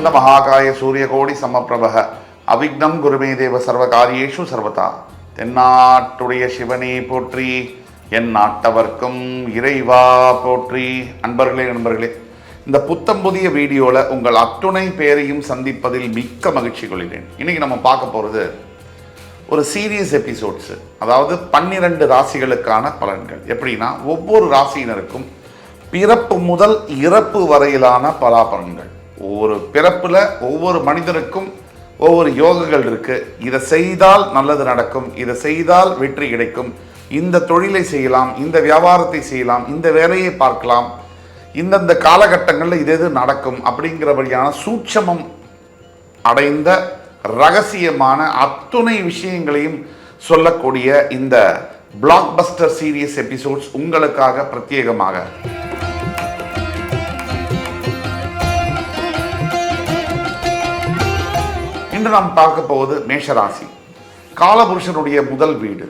वक्रतुंड महाकाय सूर्यकोटि समप्रभः अविघ्नं गुरुमे देव सर्वकार्येषु सर्वदा தென்னாட்டுடைய சிவனே போற்றி என் நாட்டவர்க்கும் இறைவா போற்றி. நண்பர்களே இந்த புத்தம் புதிய வீடியோவில் உங்கள் அத்துணை பேரையும் சந்திப்பதில் மிக்க மகிழ்ச்சி கொள்கிறேன். இன்னைக்கு நம்ம பார்க்க போகிறது ஒரு சீரியஸ் எபிசோட்ஸு, அதாவது 12 ராசிகளுக்கான பலன்கள். எப்படின்னா ஒவ்வொரு ராசியினருக்கும் பிறப்பு முதல் இறப்பு வரையிலான பலாபலன்கள். ஒவ்வொரு பிறப்பில் ஒவ்வொரு மனிதனுக்கும் ஒவ்வொரு யோகங்கள் இருக்கு. இதை செய்தால் நல்லது நடக்கும், இதை செய்தால் வெற்றி கிடைக்கும், இந்த தொழிலை செய்யலாம், இந்த வியாபாரத்தை செய்யலாம், இந்த வேலையை பார்க்கலாம், இந்தந்த காலகட்டங்களில் இது எது நடக்கும் அப்படிங்கிறபடியான சூட்சமம் அடைந்த ரகசியமான அத்துணை விஷயங்களையும் சொல்லக்கூடிய இந்த பிளாக்பஸ்டர் சீரியஸ் எபிசோட்ஸ் உங்களுக்காக பிரத்யேகமாக. இன்று நாம் பார்க்க போவது மேஷராசி, காலபுருஷனுடைய முதல் வீடு.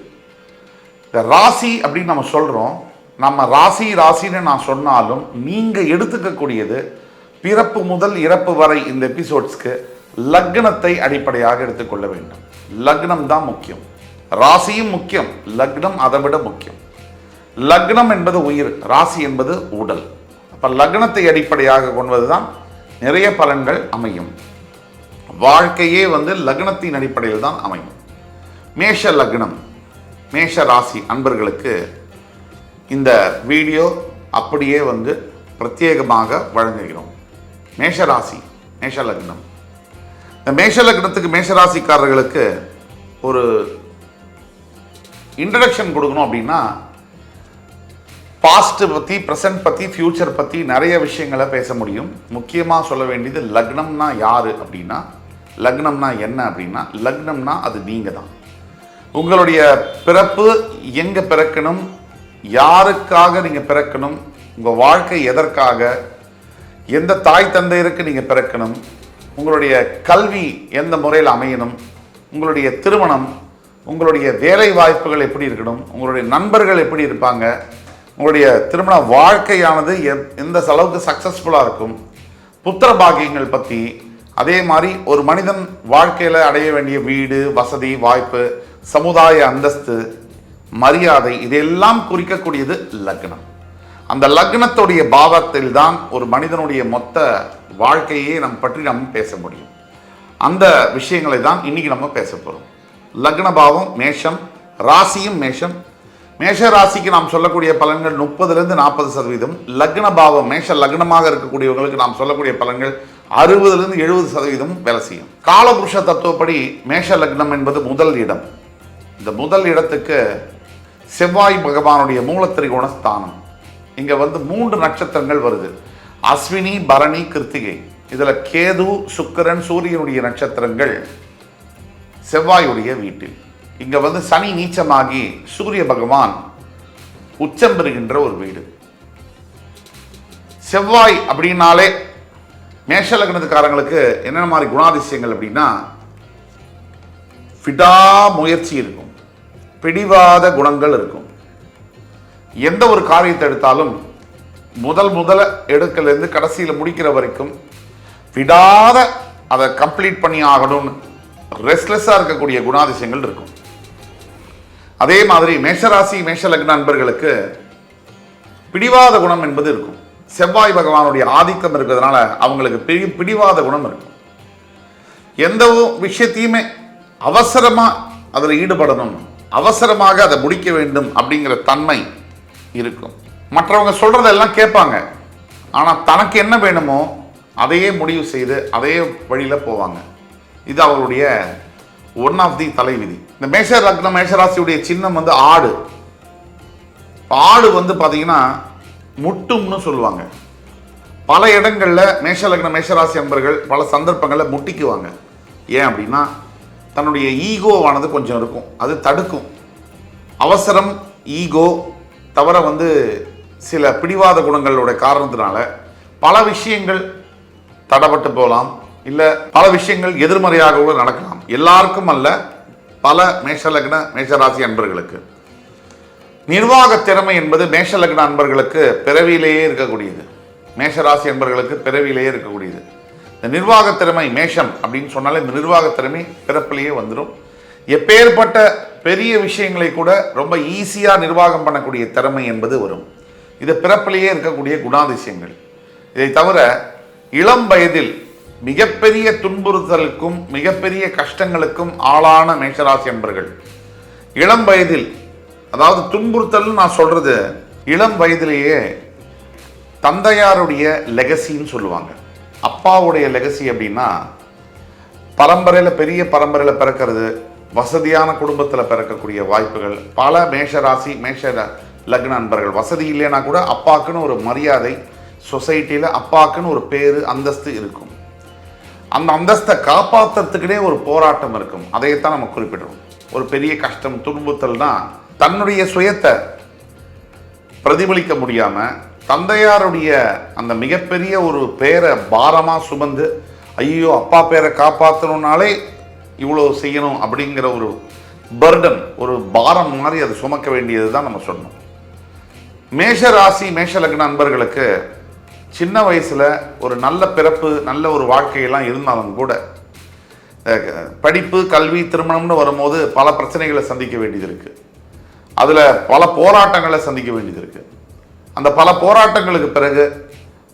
இந்த ராசி அப்படின்னு நம்ம சொல்கிறோம். நம்ம ராசின்னு நான் சொன்னாலும் நீங்கள் எடுத்துக்கக்கூடியது பிறப்பு முதல் இறப்பு வரை இந்த எபிசோட்ஸ்க்கு லக்னத்தை அடிப்படையாக எடுத்துக்கொள்ள வேண்டும். லக்னம் தான் முக்கியம், ராசியும் முக்கியம், லக்னம் அதை விட முக்கியம். லக்னம் என்பது உயிர், ராசி என்பது உடல். அப்போ லக்னத்தை அடிப்படையாக கொள்வது தான் நிறைய பலன்கள் அமையும். வாழ்க்கையே லக்னத்தின் அடிப்படையில் தான் அமையும். மேஷ லக்னம், மேஷ ராசி அன்பர்களுக்கு இந்த வீடியோ அப்படியே பிரத்யேகமாக வழங்குகிறோம். மேஷ ராசி, மேஷ லக்னம். இந்த மேஷ லக்னத்துக்கு மேஷராசிக்காரர்களுக்கு ஒரு இன்ட்ரடக்ஷன் கொடுக்கணும் அப்படின்னா, பாஸ்ட் பற்றி, ப்ரெசன்ட் பற்றி, ஃபியூச்சர் பற்றி நிறைய விஷயங்களை பேச முடியும். முக்கியமாக சொல்ல வேண்டியது லக்னம்னா யார் அப்படின்னா, லக்னம்னா என்ன அப்படின்னா, லக்னம்னா அது நீங்கள் தான். உங்களுடைய பிறப்பு எங்கே பிறக்கணும், யாருக்காக நீங்கள் பிறக்கணும், உங்கள் வாழ்க்கை எதற்காக, எந்த தாய் தந்தையருக்கு நீங்கள் பிறக்கணும், உங்களுடைய கல்வி எந்த முறையில் அமையணும், உங்களுடைய திருமணம், உங்களுடைய வேலை வாய்ப்புகள் எப்படி இருக்கணும், உங்களுடைய நண்பர்கள் எப்படி இருப்பாங்க, உங்களுடைய திருமண வாழ்க்கையானது எந்த அளவுக்கு சக்ஸஸ்ஃபுல்லாக இருக்கும், புத்திர பாக்கியங்கள் பற்றி, அதே மாதிரி ஒரு மனிதன் வாழ்க்கையில் அடைய வேண்டிய வீடு, வசதி, வாய்ப்பு, சமுதாய அந்தஸ்து, மரியாதை, இதெல்லாம் குறிக்கக்கூடியது லக்னம். அந்த லக்னத்துடைய பாவத்தில் தான் ஒரு மனிதனுடைய மொத்த வாழ்க்கையே நம்ம பேச முடியும். அந்த விஷயங்களை தான் இன்னைக்கு நம்ம பேச போகிறோம். லக்ன பாவம் மேஷம், ராசியும் மேஷம். மேஷ ராசிக்கு நாம் சொல்லக்கூடிய பலன்கள் 30-40%. லக்ன பாவம் மேஷ லக்னமாக இருக்கக்கூடியவங்களுக்கு நாம் சொல்லக்கூடிய பலன்கள் 60-70% வேலை செய்யும். காலபுருஷ தத்துவப்படி மேஷ லக்னம் என்பது முதல் இடம். இந்த முதல் இடத்துக்கு செவ்வாய் பகவானுடைய மூலத்திரிகோண ஸ்தானம். இங்கே 3 நட்சத்திரங்கள் வருது, அஸ்வினி, பரணி, கிருத்திகை. இதில் கேது, சுக்கிரன், சூரியனுடைய நட்சத்திரங்கள் செவ்வாயுடைய வீட்டில். இங்கே சனி நீச்சமாகி சூரிய பகவான் உச்சம் பெறுகின்ற ஒரு வீடு. செவ்வாய் அப்படின்னாலே மேஷ லக்னத்துக்காரங்களுக்கு என்னென்ன மாதிரி குணாதிசயங்கள் அப்படின்னா, விடாமுயற்சி இருக்கும், பிடிவாத குணங்கள் இருக்கும். எந்த ஒரு காரியத்தை எடுத்தாலும் முதல்ல எடுக்கலேருந்து கடைசியில் முடிக்கிற வரைக்கும் விடாத அதை கம்ப்ளீட் பண்ணி ஆகணும்னு ரெஸ்ட்லெஸ்ஸாக இருக்கக்கூடிய குணாதிசயங்கள் இருக்கும். அதே மாதிரி மேஷராசி மேஷ லக்ன நண்பர்களுக்கு பிடிவாத குணம் என்பது இருக்கும். செவ்வாய் பகவானுடைய ஆதிக்கம் இருக்கிறதுனால அவங்களுக்கு பிடிவாத குணம் இருக்கும். எந்த விஷயத்தையுமே அவசரமாக அதில் ஈடுபடணும், அவசரமாக அதை முடிக்க வேண்டும் அப்படிங்கிற தன்மை இருக்கும். மற்றவங்க சொல்கிறதெல்லாம் கேட்பாங்க, ஆனால் தனக்கு என்ன வேணுமோ அதையே முடிவு செய்து அதே வழியில் போவாங்க. இது அவர்களுடைய ஒன் ஆஃப் தி தலைவிதி. இந்த மேஷ லக்னம் மேஷராசியுடைய சின்னம் ஆடு. ஆடு பார்த்தீங்கன்னா முட்டும்னு சொல்லுவாங்க. பல இடங்களில் மேஷ லக்ன மேஷராசி அன்பர்கள் பல சந்தர்ப்பங்களில் முட்டிக்குவாங்க. ஏன் அப்படின்னா தன்னுடைய ஈகோவானது கொஞ்சம் இருக்கும், அது தடுக்கும். அவசரம், ஈகோ தவிர சில பிடிவாத குணங்களோட காரணத்தினால பல விஷயங்கள் தடப்பட்டு போகலாம், இல்லை பல விஷயங்கள் எதிர்மறையாக கூட நடக்கலாம். எல்லாருக்கும் அல்ல, பல மேஷலக்ன மேஷராசி அன்பர்களுக்கு. நிர்வாக திறமை என்பது மேஷலக்ன அன்பர்களுக்கு பிறவியிலேயே இருக்கக்கூடியது. மேஷராசி அன்பர்களுக்கு பிறவியிலேயே இருக்கக்கூடியது. இந்த நிர்வாகத் திறமை மேஷம் அப்படின்னு சொன்னாலே இந்த நிர்வாகத் திறமை பிறப்பிலேயே வந்துடும். எப்பேற்பட்ட பெரிய விஷயங்களை கூட ரொம்ப ஈஸியாக நிர்வாகம் பண்ணக்கூடிய திறமை என்பது வரும். இது பிறப்பிலேயே இருக்கக்கூடிய குணாதிசயங்கள். இதை தவிர இளம் வயதில் மிகப்பெரிய துன்புறுத்தலுக்கும் மிகப்பெரிய கஷ்டங்களுக்கும் ஆளான மேஷராசி என்பர்கள் இளம் வயதில், அதாவது துன்புறுத்தல் நான் சொல்றது இளம் வயதிலேயே தந்தையாருடைய லெகசின்னு சொல்லுவாங்க. அப்பாவுடைய லெகசி அப்படின்னா பரம்பரையில் பெரிய பரம்பரையில் பிறக்கிறது, வசதியான குடும்பத்தில் பிறக்கக்கூடிய வாய்ப்புகள். பல மேஷராசி மேஷ லக்ன அன்பர்கள் வசதி இல்லைன்னா கூட அப்பாக்குன்னு ஒரு மரியாதை சொசைட்டியில், அப்பாக்குன்னு ஒரு பேரு அந்தஸ்து இருக்கும். அந்த அந்தஸ்தை காப்பாற்றுறதுக்குனே ஒரு போராட்டம் இருக்கும். அதைத்தான் நம்ம குறிப்பிடுறோம். ஒரு பெரிய கஷ்டம் துன்புறுத்தல்னா தன்னுடைய சுயத்தை பிரதிபலிக்க முடியாம தந்தையாருடைய அந்த மிகப்பெரிய ஒரு பேரை பாரமா சுமந்து, ஐயோ அப்பா பேரை காப்பாற்றணும்னாலே இவ்வளோ செய்யணும் அப்படிங்கிற ஒரு பர்டன், ஒரு பாரம் மாதிரி அதை சுமக்க வேண்டியது தான் நம்ம சொன்னோம். மேஷ ராசி மேஷ லக்ன நண்பர்களுக்கு சின்ன வயசுல ஒரு நல்ல பிறப்பு நல்ல ஒரு வாழ்க்கையெல்லாம் இருந்தாலும் கூட படிப்பு கல்வி திருமணம்னு வரும்போது பல பிரச்சனைகளை சந்திக்க வேண்டியது இருக்கு. அதுல பல போராட்டங்களை சந்திக்க வேண்டியது இருக்கு. அந்த பல போராட்டங்களுக்கு பிறகு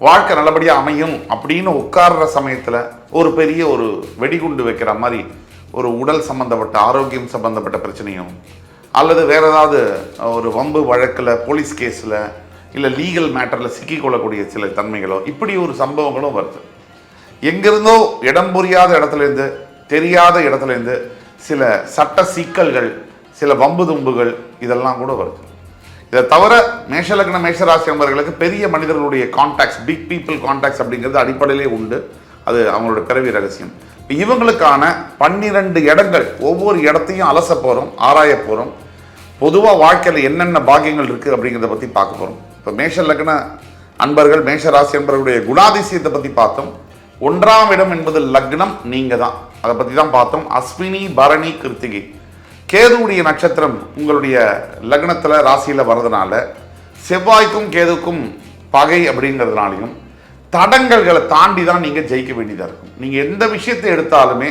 வாழ்க்கை நல்லபடியாக அமையும் அப்படின்னு உட்கார்ற சமயத்தில் ஒரு பெரிய ஒரு வெடிகுண்டு வைக்கிற மாதிரி ஒரு உடல் சம்பந்தப்பட்ட ஆரோக்கியம் சம்பந்தப்பட்ட பிரச்சனையும், அல்லது வேற ஏதாவது ஒரு வம்பு வழக்கில் போலீஸ் கேஸில் இல்லை லீகல் மேட்டரில் சிக்கிக்கொள்ளக்கூடிய சில தன்மைகளோ இப்படி ஒரு சம்பவங்களும் வருது. எங்கிருந்தோ இடம் புரியாத இடத்துலேருந்து தெரியாத இடத்துலேருந்து சில சட்ட சிக்கல்கள், சில வம்பு தும்புகள் இதெல்லாம் கூட வருது. இதை தவிர மேஷலக்ன மேஷராசி நண்பர்களுக்கு பெரிய மனிதர்களுடைய கான்டாக்ட்ஸ், பிக் பீப்புள் கான்டாக்ட்ஸ் அப்படிங்கிறது அடிப்படையிலே உண்டு. அது அவங்களோட பிறவி ரகசியம். இவங்களுக்கான 12 இடங்கள், ஒவ்வொரு இடத்தையும் அலச போகிறோம், ஆராய போகிறோம். பொதுவாக வாழ்க்கையில் என்னென்ன பாக்கியங்கள் இருக்குது அப்படிங்கிறத பற்றி பார்க்க போகிறோம். இப்போ மேஷ லக்ன அன்பர்கள் மேஷராசி அன்பர்களுடைய குணாதிசயத்தை பற்றி பார்த்தோம். 1ஆம் இடம் என்பது லக்னம், நீங்கள் தான். அதை பற்றி தான் பார்த்தோம். அஸ்வினி பரணி கிருத்திகை கேதுவுடைய நட்சத்திரம் உங்களுடைய லக்னத்தில் ராசியில் வர்றதுனால செவ்வாய்க்கும் கேதுக்கும் பகை அப்படிங்கிறதுனாலையும் தடங்கல்களை தாண்டி தான் நீங்கள் ஜெயிக்க வேண்டியதாக இருக்கும். நீங்கள் எந்த விஷயத்தை எடுத்தாலுமே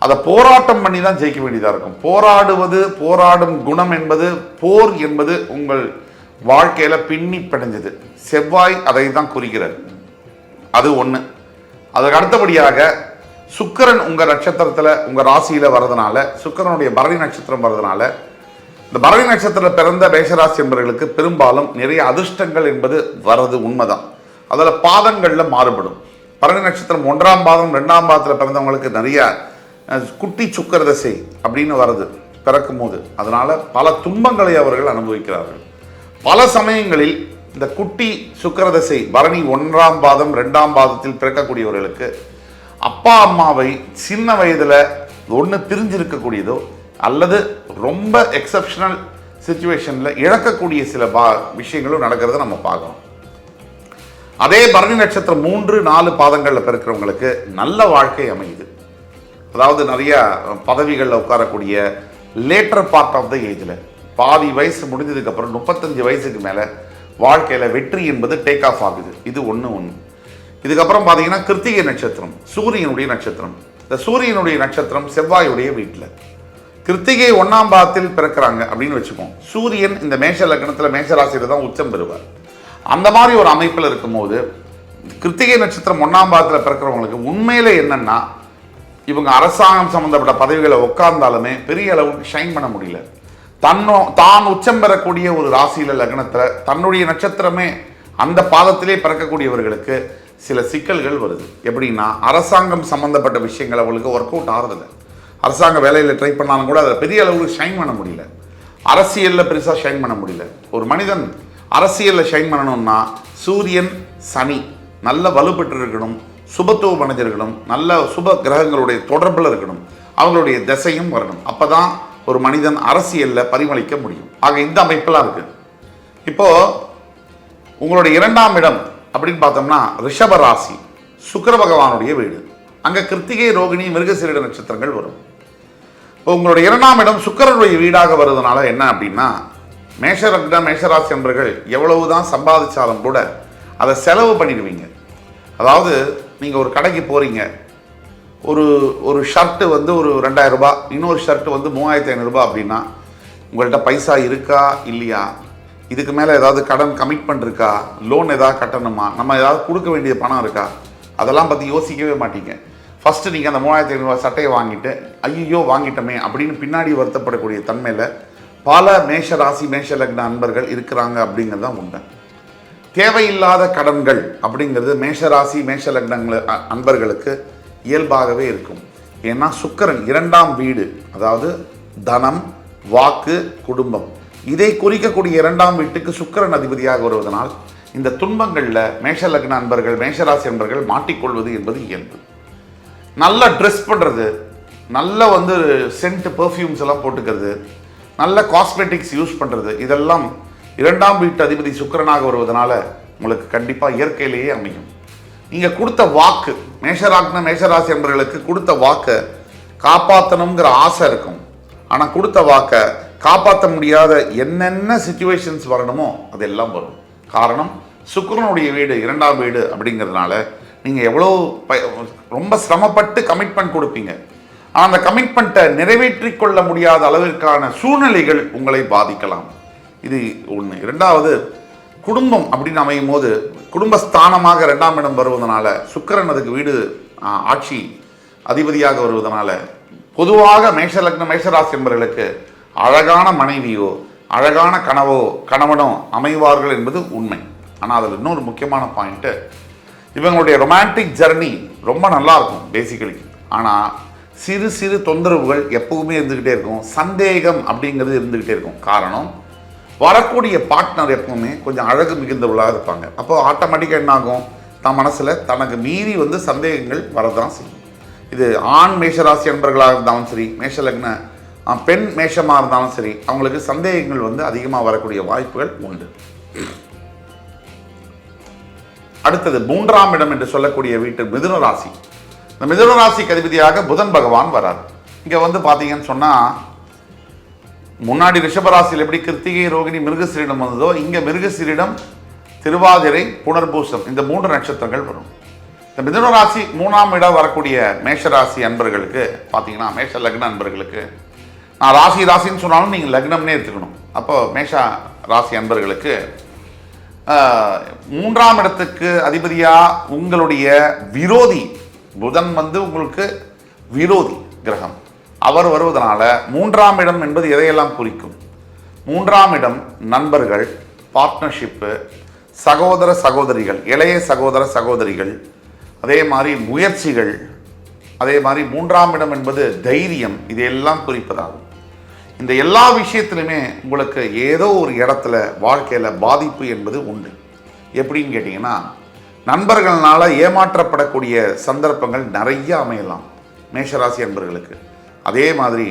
அதை போராட்டம் பண்ணி தான் ஜெயிக்க வேண்டியதாக இருக்கும். போராடும் குணம் என்பது, போர் என்பது உங்கள் வாழ்க்கையில் பின்னி பிணைஞ்சது. செவ்வாய் அதை தான் குறிக்கிறது. அது ஒன்று. அதுக்கு அடுத்தபடியாக சுக்கிரன் உங்கள் நட்சத்திரத்தில் உங்கள் ராசியில் வர்றதுனால, சுக்கிரனுடைய பரணி நட்சத்திரம் வர்றதுனால, இந்த பரணி நட்சத்திரத்தில் பிறந்த மேஷராசி என்பவர்களுக்கு பெரும்பாலும் நிறைய அதிர்ஷ்டங்கள் என்பது வர்றது உண்மைதான். அதில் பாதங்களில் மாறுபடும். பரணி நட்சத்திரம் 1ஆம் பாதம் 2ஆம் பாதத்தில் பிறந்தவங்களுக்கு நிறைய குட்டி சுக்கர தசை அப்படின்னு வருது பிறக்கும் போது. அதனால பல துன்பங்களை அவர்கள் அனுபவிக்கிறார்கள். பல சமயங்களில் இந்த குட்டி சுக்கர தசை பரணி 1ஆம் பாதம் 2ஆம் பாதத்தில் பிறக்கக்கூடியவர்களுக்கு அப்பா அம்மாவை சின்ன வயதில் ஒன்று பிரிஞ்சிருக்கக்கூடியதோ அல்லது ரொம்ப எக்ஸப்ஷனல் சிச்சுவேஷனில் இழக்கக்கூடிய சில விஷயங்களும் நடக்கிறத நம்ம பார்க்கணும். அதே பரணி நட்சத்திரம் 3, 4 பாதங்களில் பிறக்கிறவங்களுக்கு நல்ல வாழ்க்கை அமையுது. அதாவது நிறைய பதவிகளில் உட்காரக்கூடிய லேட்டர் பார்ட் ஆஃப் த ஏஜில், பாதி வயசு முடிஞ்சதுக்கப்புறம் 35 வயசுக்கு மேலே வாழ்க்கையில் வெற்றி என்பது டேக் ஆஃப் ஆகுது. இது ஒன்று. இதுக்கப்புறம் பார்த்தீங்கன்னா கிருத்திகை நட்சத்திரம் சூரியனுடைய நட்சத்திரம். இந்த சூரியனுடைய நட்சத்திரம் செவ்வாயுடைய வீட்டில். கிருத்திகை 1ஆம் பாதத்தில் பிறக்கிறாங்க அப்படின்னு வச்சுப்போம். சூரியன் இந்த மேஷ லக்னத்தில் மேஷராசியில் தான் உச்சம் பெறுவார். அந்த மாதிரி ஒரு அமைப்பில் இருக்கும்போது கிருத்திகை நட்சத்திரம் 1ஆம் பாதத்தில் பிறக்கிறவங்களுக்கு உண்மையிலே என்னன்னா, இவங்க அரசாங்கம் சம்பந்தப்பட்ட பதவிகளை உட்கார்ந்தாலுமே பெரிய அளவுக்கு ஷைன் பண்ண முடியல. தான் உச்சம் பெறக்கூடிய ஒரு ராசியில லக்னத்தில் தன்னுடைய நட்சத்திரமே அந்த பாதத்திலே பிறக்கக்கூடியவர்களுக்கு சில சிக்கல்கள் வருது. எப்படின்னா, அரசாங்கம் சம்பந்தப்பட்ட விஷயங்கள் அவங்களுக்கு ஒர்க் அவுட் ஆகிறதில்ல. அரசாங்க வேலையில் ட்ரை பண்ணாலும் கூட அதை பெரிய அளவுக்கு ஷைன் பண்ண முடியல. அரசியலில் பெருசாக ஷைன் பண்ண முடியல. ஒரு மனிதன் அரசியலில் ஷைன் பண்ணணும்னா சூரியன் சனி நல்ல வலுப்பெற்று இருக்கணும், சுபத்துவம் அடைஞ்சிருக்கணும், நல்ல சுப கிரகங்களுடைய தொடர்பில் இருக்கணும், அவங்களுடைய திசையும் வரணும். அப்போ தான் ஒரு மனிதன் அரசியலில் பரிமளிக்க முடியும். ஆக இந்த அமைப்பெல்லாம் இருக்கு. இப்போ உங்களுடைய 2ஆம் இடம் அப்படின்னு பார்த்தோம்னா ரிஷப ராசி, சுக்கிர பகவானுடைய வீடு. அங்கே கிருத்திகை ரோகிணி மிருகசீரிட நட்சத்திரங்கள் வரும். இப்போ உங்களுடைய 2ஆம் இடம் சுக்கிரனுடைய வீடாக வருவதனால என்ன அப்படின்னா, மேஷலக்ன மேஷராசி என்பவர்கள் எவ்வளவுதான் சம்பாதிச்சாலும் கூட அதை செலவு பண்ணிடுவீங்க. அதாவது நீங்கள் ஒரு கடைக்கு போகிறீங்க, ஒரு ஒரு ஷர்ட்டு வந்து ஒரு 2000 ரூபாய், இன்னொரு ஷர்ட்டு வந்து 3500 அப்படின்னா உங்கள்கிட்ட பைசா இருக்கா இல்லையா, இதுக்கு மேலே ஏதாவது கடன் கமிட்மெண்ட் இருக்கா, லோன் ஏதாவது கட்டணுமா, நம்ம ஏதாவது கொடுக்க வேண்டிய பணம் இருக்கா, அதெல்லாம் பற்றி யோசிக்கவே மாட்டீங்க. ஃபஸ்ட்டு நீங்கள் அந்த 3500 சட்டையை வாங்கிட்டு ஐயோ வாங்கிட்டோமே அப்படின்னு பின்னாடி வருத்தப்படக்கூடிய தன்மையில் பல மேஷ ராசி மேஷ லக்ன அன்பர்கள் இருக்கிறாங்க அப்படிங்கிறது தான் உண்மை. தேவையில்லாத கடன்கள் அப்படிங்கிறது மேஷராசி மேஷ லக்னங்கள் அன்பர்களுக்கு இயல்பாகவே இருக்கும். ஏன்னா சுக்கிரன் 2ஆம் வீடு, அதாவது தனம், வாக்கு, குடும்பம், இதை குறிக்கக்கூடிய 2ஆம் வீட்டுக்கு சுக்கிரன் அதிபதியாக வருவதனால் இந்த துன்பங்களில் மேஷ லக்ன அன்பர்கள் மேஷராசி அன்பர்கள் மாட்டிக்கொள்வது என்பது இயல்பு. நல்ல ட்ரெஸ் பண்ணுறது, நல்ல வந்து சென்ட் பெர்ஃப்யூம்ஸ் எல்லாம் போட்டுக்கிறது, நல்ல காஸ்மெட்டிக்ஸ் யூஸ் பண்ணுறது, இதெல்லாம் 2ஆம் வீட்டு அதிபதி சுக்கிரனாக வருவதனால உங்களுக்கு கண்டிப்பாக இயற்கையிலேயே அமையும். நீங்கள் கொடுத்த வாக்கு, மேஷராசி அன்பர்களுக்கு கொடுத்த வாக்கை காப்பாற்றணுங்கிற ஆசை இருக்கும். ஆனால் கொடுத்த வாக்கை காப்பாற்ற முடியாத என்னென்ன சிச்சுவேஷன்ஸ் வரணுமோ அதெல்லாம் வரும். காரணம் சுக்கிரனுடைய வீடு 2ஆம் வீடு அப்படிங்கிறதுனால நீங்கள் எவ்வளோ ரொம்ப சிரமப்பட்டு கமிட்மெண்ட் கொடுப்பீங்க. ஆனால் அந்த கமிட்மெண்ட்டை நிறைவேற்றி கொள்ள முடியாத அளவிற்கான சூழ்நிலைகள் உங்களை பாதிக்கலாம். இது ஒன்று. 2வது, குடும்பம் அப்படின்னு அமையும் போது குடும்பஸ்தானமாக 2ஆம் இடம் வருவதனால சுக்கிரன் அதுக்கு வீடு ஆட்சி அதிபதியாக வருவதனால பொதுவாக மேஷ லக்ன மேஷராசி என்பவர்களுக்கு அழகான மனைவியோ அழகான கணவனோ அமைவார்கள் என்பது உண்மை. ஆனால் அதில் இன்னொரு முக்கியமான பாயிண்ட்டு, இவங்களுடைய ரொமான்டிக் ஜர்னி ரொம்ப நல்லா இருக்கும் பேசிக்கலி. ஆனால் சிறு சிறு தொந்தரவுகள் எப்பவுமே இருந்துக்கிட்டே இருக்கும். சந்தேகம் அப்படிங்கிறது இருந்துக்கிட்டே இருக்கும். காரணம், வரக்கூடிய பார்ட்னர் எப்பவுமே கொஞ்சம் அழகு மிகுந்தவளாக இருப்பாங்க. அப்போ ஆட்டோமேட்டிக்காக என்ன ஆகும், தன் மனசில் தனக்கு மீறி வந்து சந்தேகங்கள் வரதான் செய்யும். இது ஆண் மேஷராசி அன்பர்களாக இருந்தாலும் சரி, மேஷ லக்ன பெண் மேஷமாக இருந்தாலும் சரி, அவங்களுக்கு சந்தேகங்கள் வந்து அதிகமாக வரக்கூடிய வாய்ப்புகள் உண்டு. அடுத்தது 3ஆம் இடம் என்று சொல்லக்கூடிய வீட்டு மிதுன ராசி. இந்த மிதுன ராசிக்கு அதிபதியாக புதன் பகவான் வரார். இங்கே வந்து பார்த்தீங்கன்னு சொன்னால், முன்னாடி ரிஷபராசியில் எப்படி கிருத்திகை ரோகிணி மிருகசீரிடம் வந்ததோ, இங்கே மிருகசீரிடம் திருவாதிரை புனர்பூசம் இந்த 3 நட்சத்திரங்கள் வரும். இந்த மிதுன ராசி 3ஆம் இடம் வரக்கூடிய மேஷராசி அன்பர்களுக்கு பார்த்தீங்கன்னா, மேஷ லக்ன அன்பர்களுக்கு, நான் ராசின்னு சொன்னாலும் நீங்கள் லக்னம்னே எடுத்துக்கணும். அப்போ மேஷ ராசி அன்பர்களுக்கு 3ஆம் இடத்துக்கு அதிபதியாக உங்களுடைய விரோதி புதன் வந்து உங்களுக்கு விரோதி கிரகம், அவர் வருவதனால 3ஆம் இடம் என்பது எதையெல்லாம் குறிக்கும்? 3ஆம் இடம் நண்பர்கள், பார்ட்னர்ஷிப்பு, சகோதர சகோதரிகள், இளைய சகோதர சகோதரிகள், அதே மாதிரி முயற்சிகள், அதே மாதிரி 3ஆம் இடம் என்பது தைரியம், இதையெல்லாம் குறிப்பதாகும். இந்த எல்லா விஷயத்திலுமே உங்களுக்கு ஏதோ ஒரு இடத்துல வாழ்க்கையில் பாதிப்பு என்பது உண்டு. எப்படின்னு கேட்டிங்கன்னா, நண்பர்களால் ஏமாற்றப்படக்கூடிய சந்தர்ப்பங்கள் நிறைய அமையலாம் மேஷராசி அன்பர்களுக்கு. அதே மாதிரி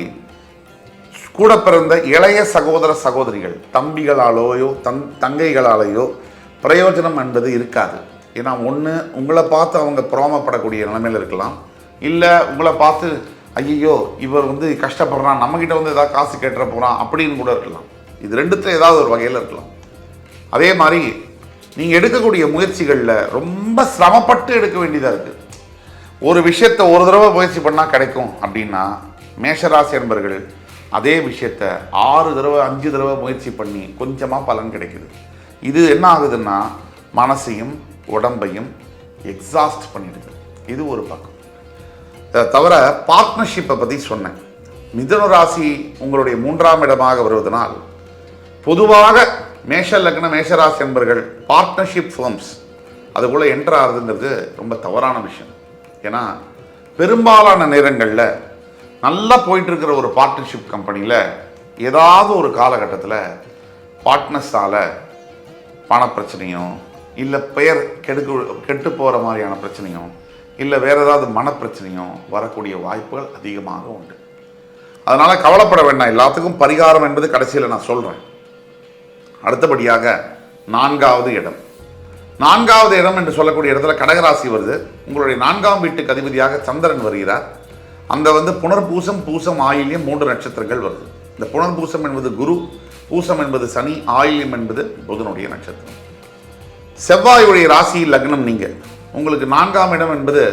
கூட பிறந்த இளைய சகோதர சகோதரிகள், தம்பிகளாலேயோ தங்கைகளாலேயோ பிரயோஜனம் என்பது இருக்காது. ஏன்னா ஒன்று உங்களை பார்த்து அவங்க புறாமப்படக்கூடிய நிலைமையில் இருக்கலாம், இல்லை உங்களை பார்த்து ஐயோ இவர் வந்து கஷ்டப்படுறான், நம்மக்கிட்ட வந்து ஏதாவது காசு கேட்டுற போகிறான் அப்படின்னு கூட இருக்கலாம். இது ரெண்டுத்தில் ஏதாவது ஒரு வகையில் இருக்கலாம். அதே மாதிரி நீங்கள் எடுக்கக்கூடிய முயற்சிகளில் ரொம்ப சிரமப்பட்டு எடுக்க வேண்டியதாக இருக்குது. ஒரு விஷயத்தை ஒரு தடவை முயற்சி பண்ணால் கிடைக்கும் அப்படின்னா, மேஷராசி என்பர்கள் அதே விஷயத்தை 6 தடவை 5 தடவை முயற்சி பண்ணி கொஞ்சமாக பலன் கிடைக்குது. இது என்ன ஆகுதுன்னா, மனசையும் உடம்பையும் எக்ஸாஸ்ட் பண்ணிடுது. இது ஒரு பக்கம். இதை தவிர பார்ட்னர்ஷிப்பை பற்றி சொன்னேன். மிதுன ராசி உங்களுடைய 3ஆம் இடமாக வருவதனால் பொதுவாக மேஷ லக்ன மேஷராசி என்பர்கள் பார்ட்னர்ஷிப் ஃபர்ம்ஸ் அதுக்குள்ளே என்டர் ஆகுதுங்கிறது ரொம்ப தவறான விஷயம். ஏன்னா பெரும்பாலான நேரங்களில் நல்லா போயிட்டுருக்கிற ஒரு பார்ட்னர்ஷிப் கம்பெனியில் ஏதாவது ஒரு காலகட்டத்தில் பார்ட்னர்ஸால் பணப்பிரச்சனையோ, இல்லை பெயர் கெட்டு போகிற மாதிரியான பிரச்சனையும், இல்லை வேறு ஏதாவது மனப்பிரச்சனையும் வரக்கூடிய வாய்ப்புகள் அதிகமாக உண்டு. அதனால் கவலைப்பட வேண்டாம், எல்லாத்துக்கும் பரிகாரம் என்பது கடைசியில் நான் சொல்கிறேன். அடுத்தபடியாக 4வது இடம். 4வது இடம் என்று சொல்லக்கூடிய இடத்துல கடகராசி வருது. உங்களுடைய 4ஆம் வீட்டுக்கு அதிபதியாக சந்திரன் வருகிறார். அந்த வந்து புனர்பூசம், பூசம், ஆயில்யம் 3 நட்சத்திரங்கள் வருது. இந்த புனர்பூசம் என்பது குரு, பூசம் என்பது சனி, ஆயில்யம் என்பது புதனுடைய நட்சத்திரம். செவ்வாயுடைய ராசி லக்னம் நீங்கள். உங்களுக்கு 4ஆம் இடம் என்பது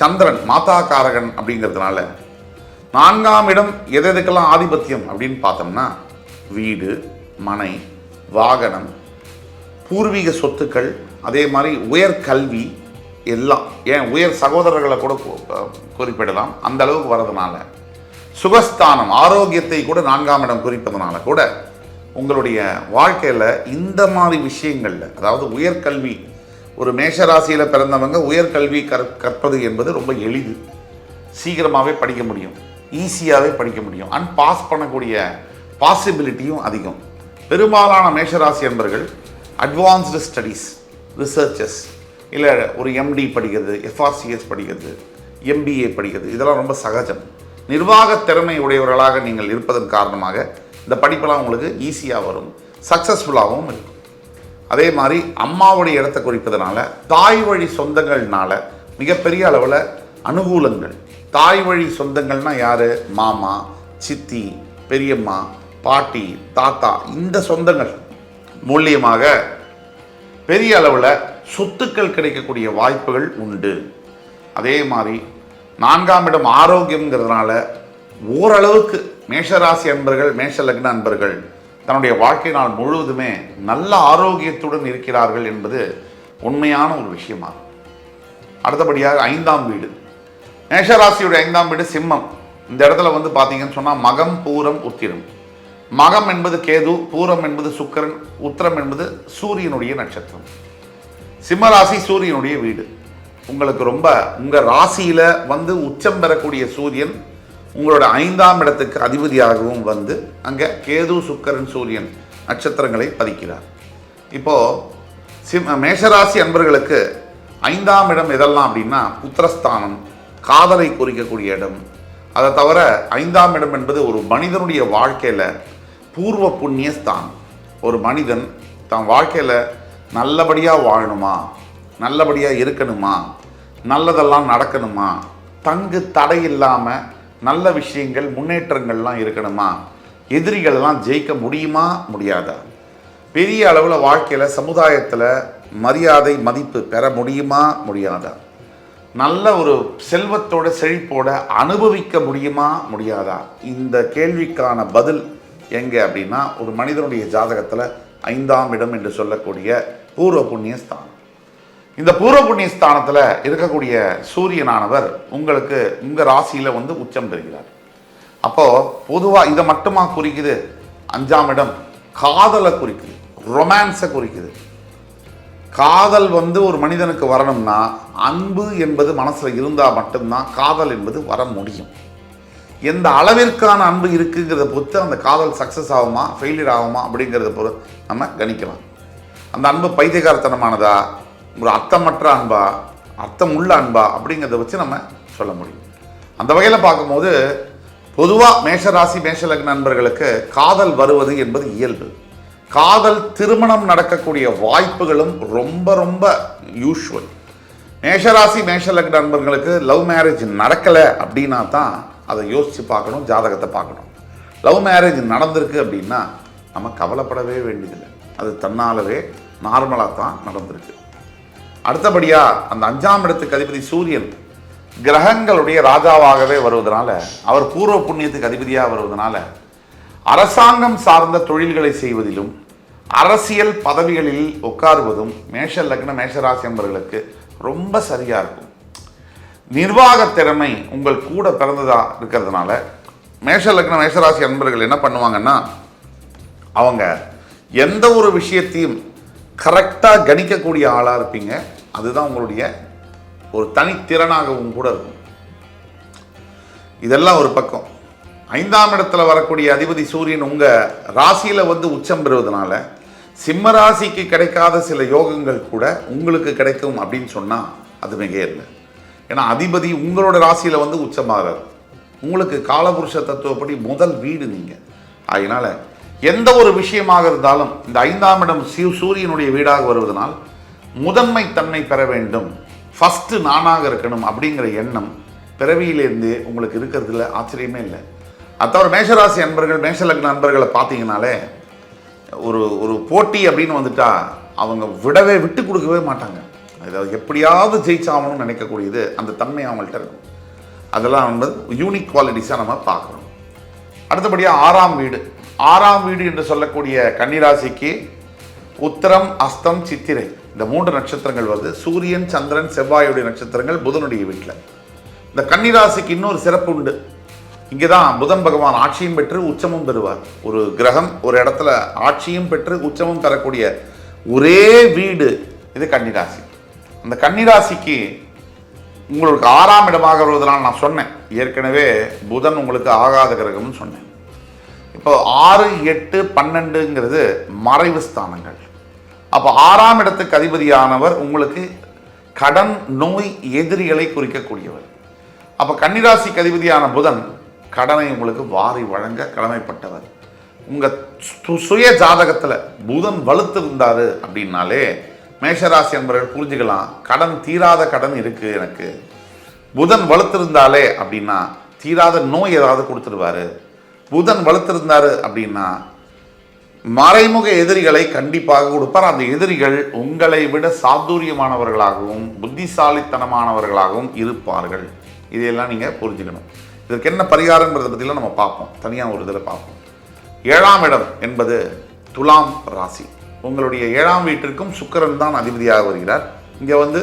சந்திரன் மாதா காரகன் அப்படிங்கிறதுனால 4ஆம் இடம் எதுக்கெல்லாம் ஆதிபத்தியம் அப்படின்னு பார்த்தோம்னா வீடு, மனை, வாகனம், பூர்வீக சொத்துக்கள், அதே மாதிரி உயர் கல்வி எல்லாம், ஏன் உயர் சகோதரர்களை கூட குறிப்பிடலாம். அந்த அளவுக்கு வர்றதுனால சுகஸ்தானம் ஆரோக்கியத்தை கூட 4ஆம் இடம் குறிப்பதனால கூட உங்களுடைய வாழ்க்கையில் இந்த மாதிரி விஷயங்களில், அதாவது உயர்கல்வி, ஒரு மேஷராசியில் பிறந்தவங்க உயர்கல்வி கற்பது என்பது ரொம்ப எளிது. சீக்கிரமாகவே படிக்க முடியும், ஈஸியாகவே படிக்க முடியும், அண்ட் பாஸ் பண்ணக்கூடிய பாசிபிலிட்டியும் அதிகம். பெரும்பாலான மேஷராசி என்பர்கள் அட்வான்ஸ்டு ஸ்டடீஸ், ரிசர்ச்சஸ், இல்லை ஒரு எம்டி படிக்கிறது, எஃப்ஆர்சிஎஸ் படிக்கிறது, எம்பிஏ படிக்கிறது, இதெல்லாம் ரொம்ப சகஜம். நிர்வாக திறமை உடையவர்களாக நீங்கள் இருப்பதன் காரணமாக இந்த படிப்பெல்லாம் உங்களுக்கு ஈஸியாக வரும், சக்ஸஸ்ஃபுல்லாகவும் இருக்கும். அதே மாதிரி அம்மாவுடைய இடத்தை குறிப்பதனால தாய் வழி சொந்தங்கள்னால மிகப்பெரிய அளவில் அனுகூலங்கள். தாய் வழி சொந்தங்கள்னா யார்? மாமா, சித்தி, பெரியம்மா, பாட்டி, தாத்தா, இந்த சொந்தங்கள் மூலியமாக பெரிய அளவில் சொத்துக்கள் கிடைக்கக்கூடிய வாய்ப்புகள் உண்டு. அதே மாதிரி 4ஆம் இடம் ஆரோக்கியம்ங்கிறதுனால ஓரளவுக்கு மேஷராசி அன்பர்கள், மேஷ லக்ன அன்பர்கள் தன்னுடைய வாழ்க்கை நாள் முழுவதுமே நல்ல ஆரோக்கியத்துடன் இருக்கிறார்கள் என்பது உண்மையான ஒரு விஷயமாகும். அடுத்தபடியாக 5ஆம் வீடு, மேஷராசியுடைய 5ஆம் வீடு சிம்மம். இந்த இடத்துல வந்து பார்த்தீங்கன்னு சொன்னால் மகம், பூரம், உத்திரம். மகம் என்பது கேது, பூரம் என்பது சுக்கிரன், உத்திரம் என்பது சூரியனுடைய நட்சத்திரம். சிம்மராசி சூரியனுடைய வீடு. உங்களுக்கு ரொம்ப உங்கள் ராசியில் வந்து உச்சம் பெறக்கூடிய சூரியன் உங்களோட 5ஆம் இடத்துக்கு அதிபதியாகவும் வந்து அங்கே கேது, சுக்கிரன், சூரியன் நட்சத்திரங்களை பதிக்கிறார். இப்போது மேஷராசி அன்பர்களுக்கு 5ஆம் இடம் எதெல்லாம் அப்படின்னா புத்திரஸ்தானம், காதலை குறிக்கக்கூடிய இடம். அதை தவிர 5ஆம் இடம் என்பது ஒரு மனிதனுடைய வாழ்க்கையில் பூர்வ புண்ணிய ஸ்தானம். ஒரு மனிதன் தன் வாழ்க்கையில் நல்லபடியாக வாழணுமா, நல்லபடியாக இருக்கணுமா, நல்லதெல்லாம் நடக்கணுமா, தங்கு தடை இல்லாமல் நல்ல விஷயங்கள் முன்னேற்றங்கள்லாம் இருக்கணுமா, எதிரிகள்லாம் ஜெயிக்க முடியுமா முடியாதா, பெரிய அளவில் வாழ்க்கையில் சமுதாயத்தில் மரியாதை மதிப்பு பெற முடியுமா முடியாதா, நல்ல ஒரு செல்வத்தோட செழிப்போட அனுபவிக்க முடியுமா முடியாதா? இந்த கேள்விக்கான பதில் எங்கே அப்படின்னா ஒரு மனிதனுடைய ஜாதகத்தில் 5ஆம் இடம் என்று சொல்லக்கூடிய பூர்வ புண்ணிய ஸ்தானம். இந்த பூர்வ புண்ணிய ஸ்தானத்தில் இருக்கக்கூடிய சூரியனானவர் உங்களுக்கு உங்கள் ராசியில் வந்து உச்சம் பெறுகிறார். அப்போது பொதுவாக இதை மட்டுமா குறிக்குது? 5ஆம் இடம் காதலை குறிக்குது, ரொமான்ஸை குறிக்குது. காதல் வந்து ஒரு மனிதனுக்கு வரணும்னா அன்பு என்பது மனசில் இருந்தால் மட்டும்தான் காதல் என்பது வர முடியும். எந்த அளவிற்கான அன்பு இருக்குங்கிறத பொறுத்து அந்த காதல் சக்ஸஸ் ஆகுமா ஃபெயிலியர் ஆகுமா அப்படிங்கிறத பொறுத்து நம்ம கணிக்கலாம். அந்த அன்பு பைத்தியகாரத்தனமானதா, ஒரு அர்த்தமற்ற அன்பா, அர்த்தம் உள்ள அன்பா அப்படிங்கிறத வச்சு நம்ம சொல்ல முடியும். அந்த வகையில் பார்க்கும்போது பொதுவாக மேஷராசி மேஷ லக்ன நண்பர்களுக்கு காதல் வருவது என்பது இயல்பு. காதல் திருமணம் நடக்கக்கூடிய வாய்ப்புகளும் ரொம்ப ரொம்ப யூஷுவல். மேஷராசி மேஷ லக்ன நண்பர்களுக்கு லவ் மேரேஜ் நடக்கலை அப்படின்னா தான் அதை யோசித்து பார்க்கணும், ஜாதகத்தை பார்க்கணும். லவ் மேரேஜ் நடந்திருக்கு அப்படின்னா நம்ம கவலைப்படவே வேண்டியதில்லை, அது தன்னாலவே நார்மலாக தான் நடந்திருக்கு. அடுத்தபடியாக அந்த 5ஆம் இடத்துக்கு அதிபதி சூரியன் கிரகங்களுடைய ராஜாவாகவே வருவதனால, அவர் பூர்வ புண்ணியத்துக்கு அதிபதியாக வருவதனால அரசாங்கம் சார்ந்த தொழில்களை செய்வதிலும் அரசியல் பதவிகளில் உட்காருவதும் மேஷ லக்ன மேஷராசி என்பவர்களுக்கு ரொம்ப சரியாக இருக்கும். நிர்வாக திறமை உங்கள் கூட பிறந்ததா இருக்கிறதுனால மேஷ லக்ன மேஷராசி அன்பர்கள் என்ன பண்ணுவாங்கன்னா அவங்க எந்த ஒரு விஷயத்தையும் கரெக்டாக கணிக்கக்கூடிய ஆளாக இருப்பீங்க. அதுதான் உங்களுடைய ஒரு தனித்திறனாகவும் கூட இருக்கும். இதெல்லாம் ஒரு பக்கம். 5ஆம் இடத்துல வரக்கூடிய அதிபதி சூரியன் உங்கள் ராசியில் வந்து உச்சம் பெறுவதனால சிம்ம ராசிக்கு கிடைக்காத சில யோகங்கள் கூட உங்களுக்கு கிடைக்கும் அப்படின்னு சொன்னால் அது மிக இல்லை. ஏன்னா அதிபதி உங்களோட ராசியில் வந்து உச்சமாகிறார். உங்களுக்கு காலபுருஷ தத்துவப்படி முதல் வீடு நீங்கள். அதனால் எந்த ஒரு விஷயமாக இருந்தாலும் இந்த 5ஆம் இடம் சூரியனுடைய வீடாக வருவதனால் முதன்மை தன்மை பெற வேண்டும், ஃபஸ்ட்டு நானாக இருக்கணும் அப்படிங்கிற எண்ணம் பிறவியிலேருந்து உங்களுக்கு இருக்கிறதுல ஆச்சரியமே இல்லை. அது தவிர மேஷராசி அன்பர்கள் மேஷ லக்ன அன்பர்களை பார்த்தீங்கனாலே ஒரு ஒரு போட்டி அப்படின்னு வந்துட்டா அவங்க விட்டு கொடுக்கவே மாட்டாங்க. ஏதாவது எப்படியாவது ஜெயிச்சாகணும்னு நினைக்கக்கூடியது அந்த தன்மை அவங்கள்ட்ட இருக்கும். அதெல்லாம் வந்து யூனிக் குவாலிட்டிஸாக நம்ம பார்க்குறோம். அடுத்தபடியாக 6ஆம் வீடு. 6ஆம் வீடு என்று சொல்லக்கூடிய கன்னிராசிக்கு உத்திரம், அஸ்தம், சித்திரை இந்த 3 நட்சத்திரங்கள் வருது. சூரியன், சந்திரன், செவ்வாயுடைய நட்சத்திரங்கள் புதனுடைய வீட்டில். இந்த கன்னிராசிக்கு இன்னொரு சிறப்பு உண்டு. இங்கே தான் புதன் பகவான் ஆட்சியும் பெற்று உச்சமும் பெறுவார். ஒரு கிரகம் ஒரு இடத்துல ஆட்சியும் பெற்று உச்சமும் பெறக்கூடிய ஒரே வீடு இது கன்னிராசி. அந்த கன்னிராசிக்கு உங்களுக்கு 6ஆம் இடமாக வருவதனால் நான் சொன்னேன் ஏற்கனவே புதன் உங்களுக்கு ஆகாத கிரகம்னு சொன்னேன். இப்போ 6, 8, 12ங்கிறது மறைவு ஸ்தானங்கள். அப்போ 6ஆம் இடத்துக்கு அதிபதியானவர் உங்களுக்கு கடன், நோய், எதிரிகளை குறிக்கக்கூடியவர். அப்போ கன்னிராசிக்கு அதிபதியான புதன் கடனை உங்களுக்கு வாரி வழங்க கடமைப்பட்டவர். உங்கள் சுய ஜாதகத்தில் புதன் வலுத்திருந்தாரு அப்படின்னாலே மேஷராசி என்பவர்கள் புரிஞ்சுக்கலாம், கடன் தீராத கடன் இருக்குது எனக்கு. புதன் வலுத்திருந்தாலே அப்படின்னா தீராத நோய் ஏதாவது கொடுத்துருவாரு. புதன் வலுத்திருந்தாரு அப்படின்னா மறைமுக எதிரிகளை கண்டிப்பாக கொடுப்பார். அந்த எதிரிகள் உங்களை விட சாதுரியமானவர்களாகவும் புத்திசாலித்தனமானவர்களாகவும் இருப்பார்கள். இதையெல்லாம் நீங்கள் புரிஞ்சுக்கணும். இதற்கு என்ன பரிகாரங்கிறத பற்றிலாம் நம்ம பார்ப்போம், தனியாக ஒரு இதில் பார்ப்போம். 7ஆம் இடம் என்பது துலாம் ராசி. உங்களுடைய 7ஆம் வீட்டிற்கும் சுக்கிரன் தான் அதிபதியாக வருகிறார். இங்கே வந்து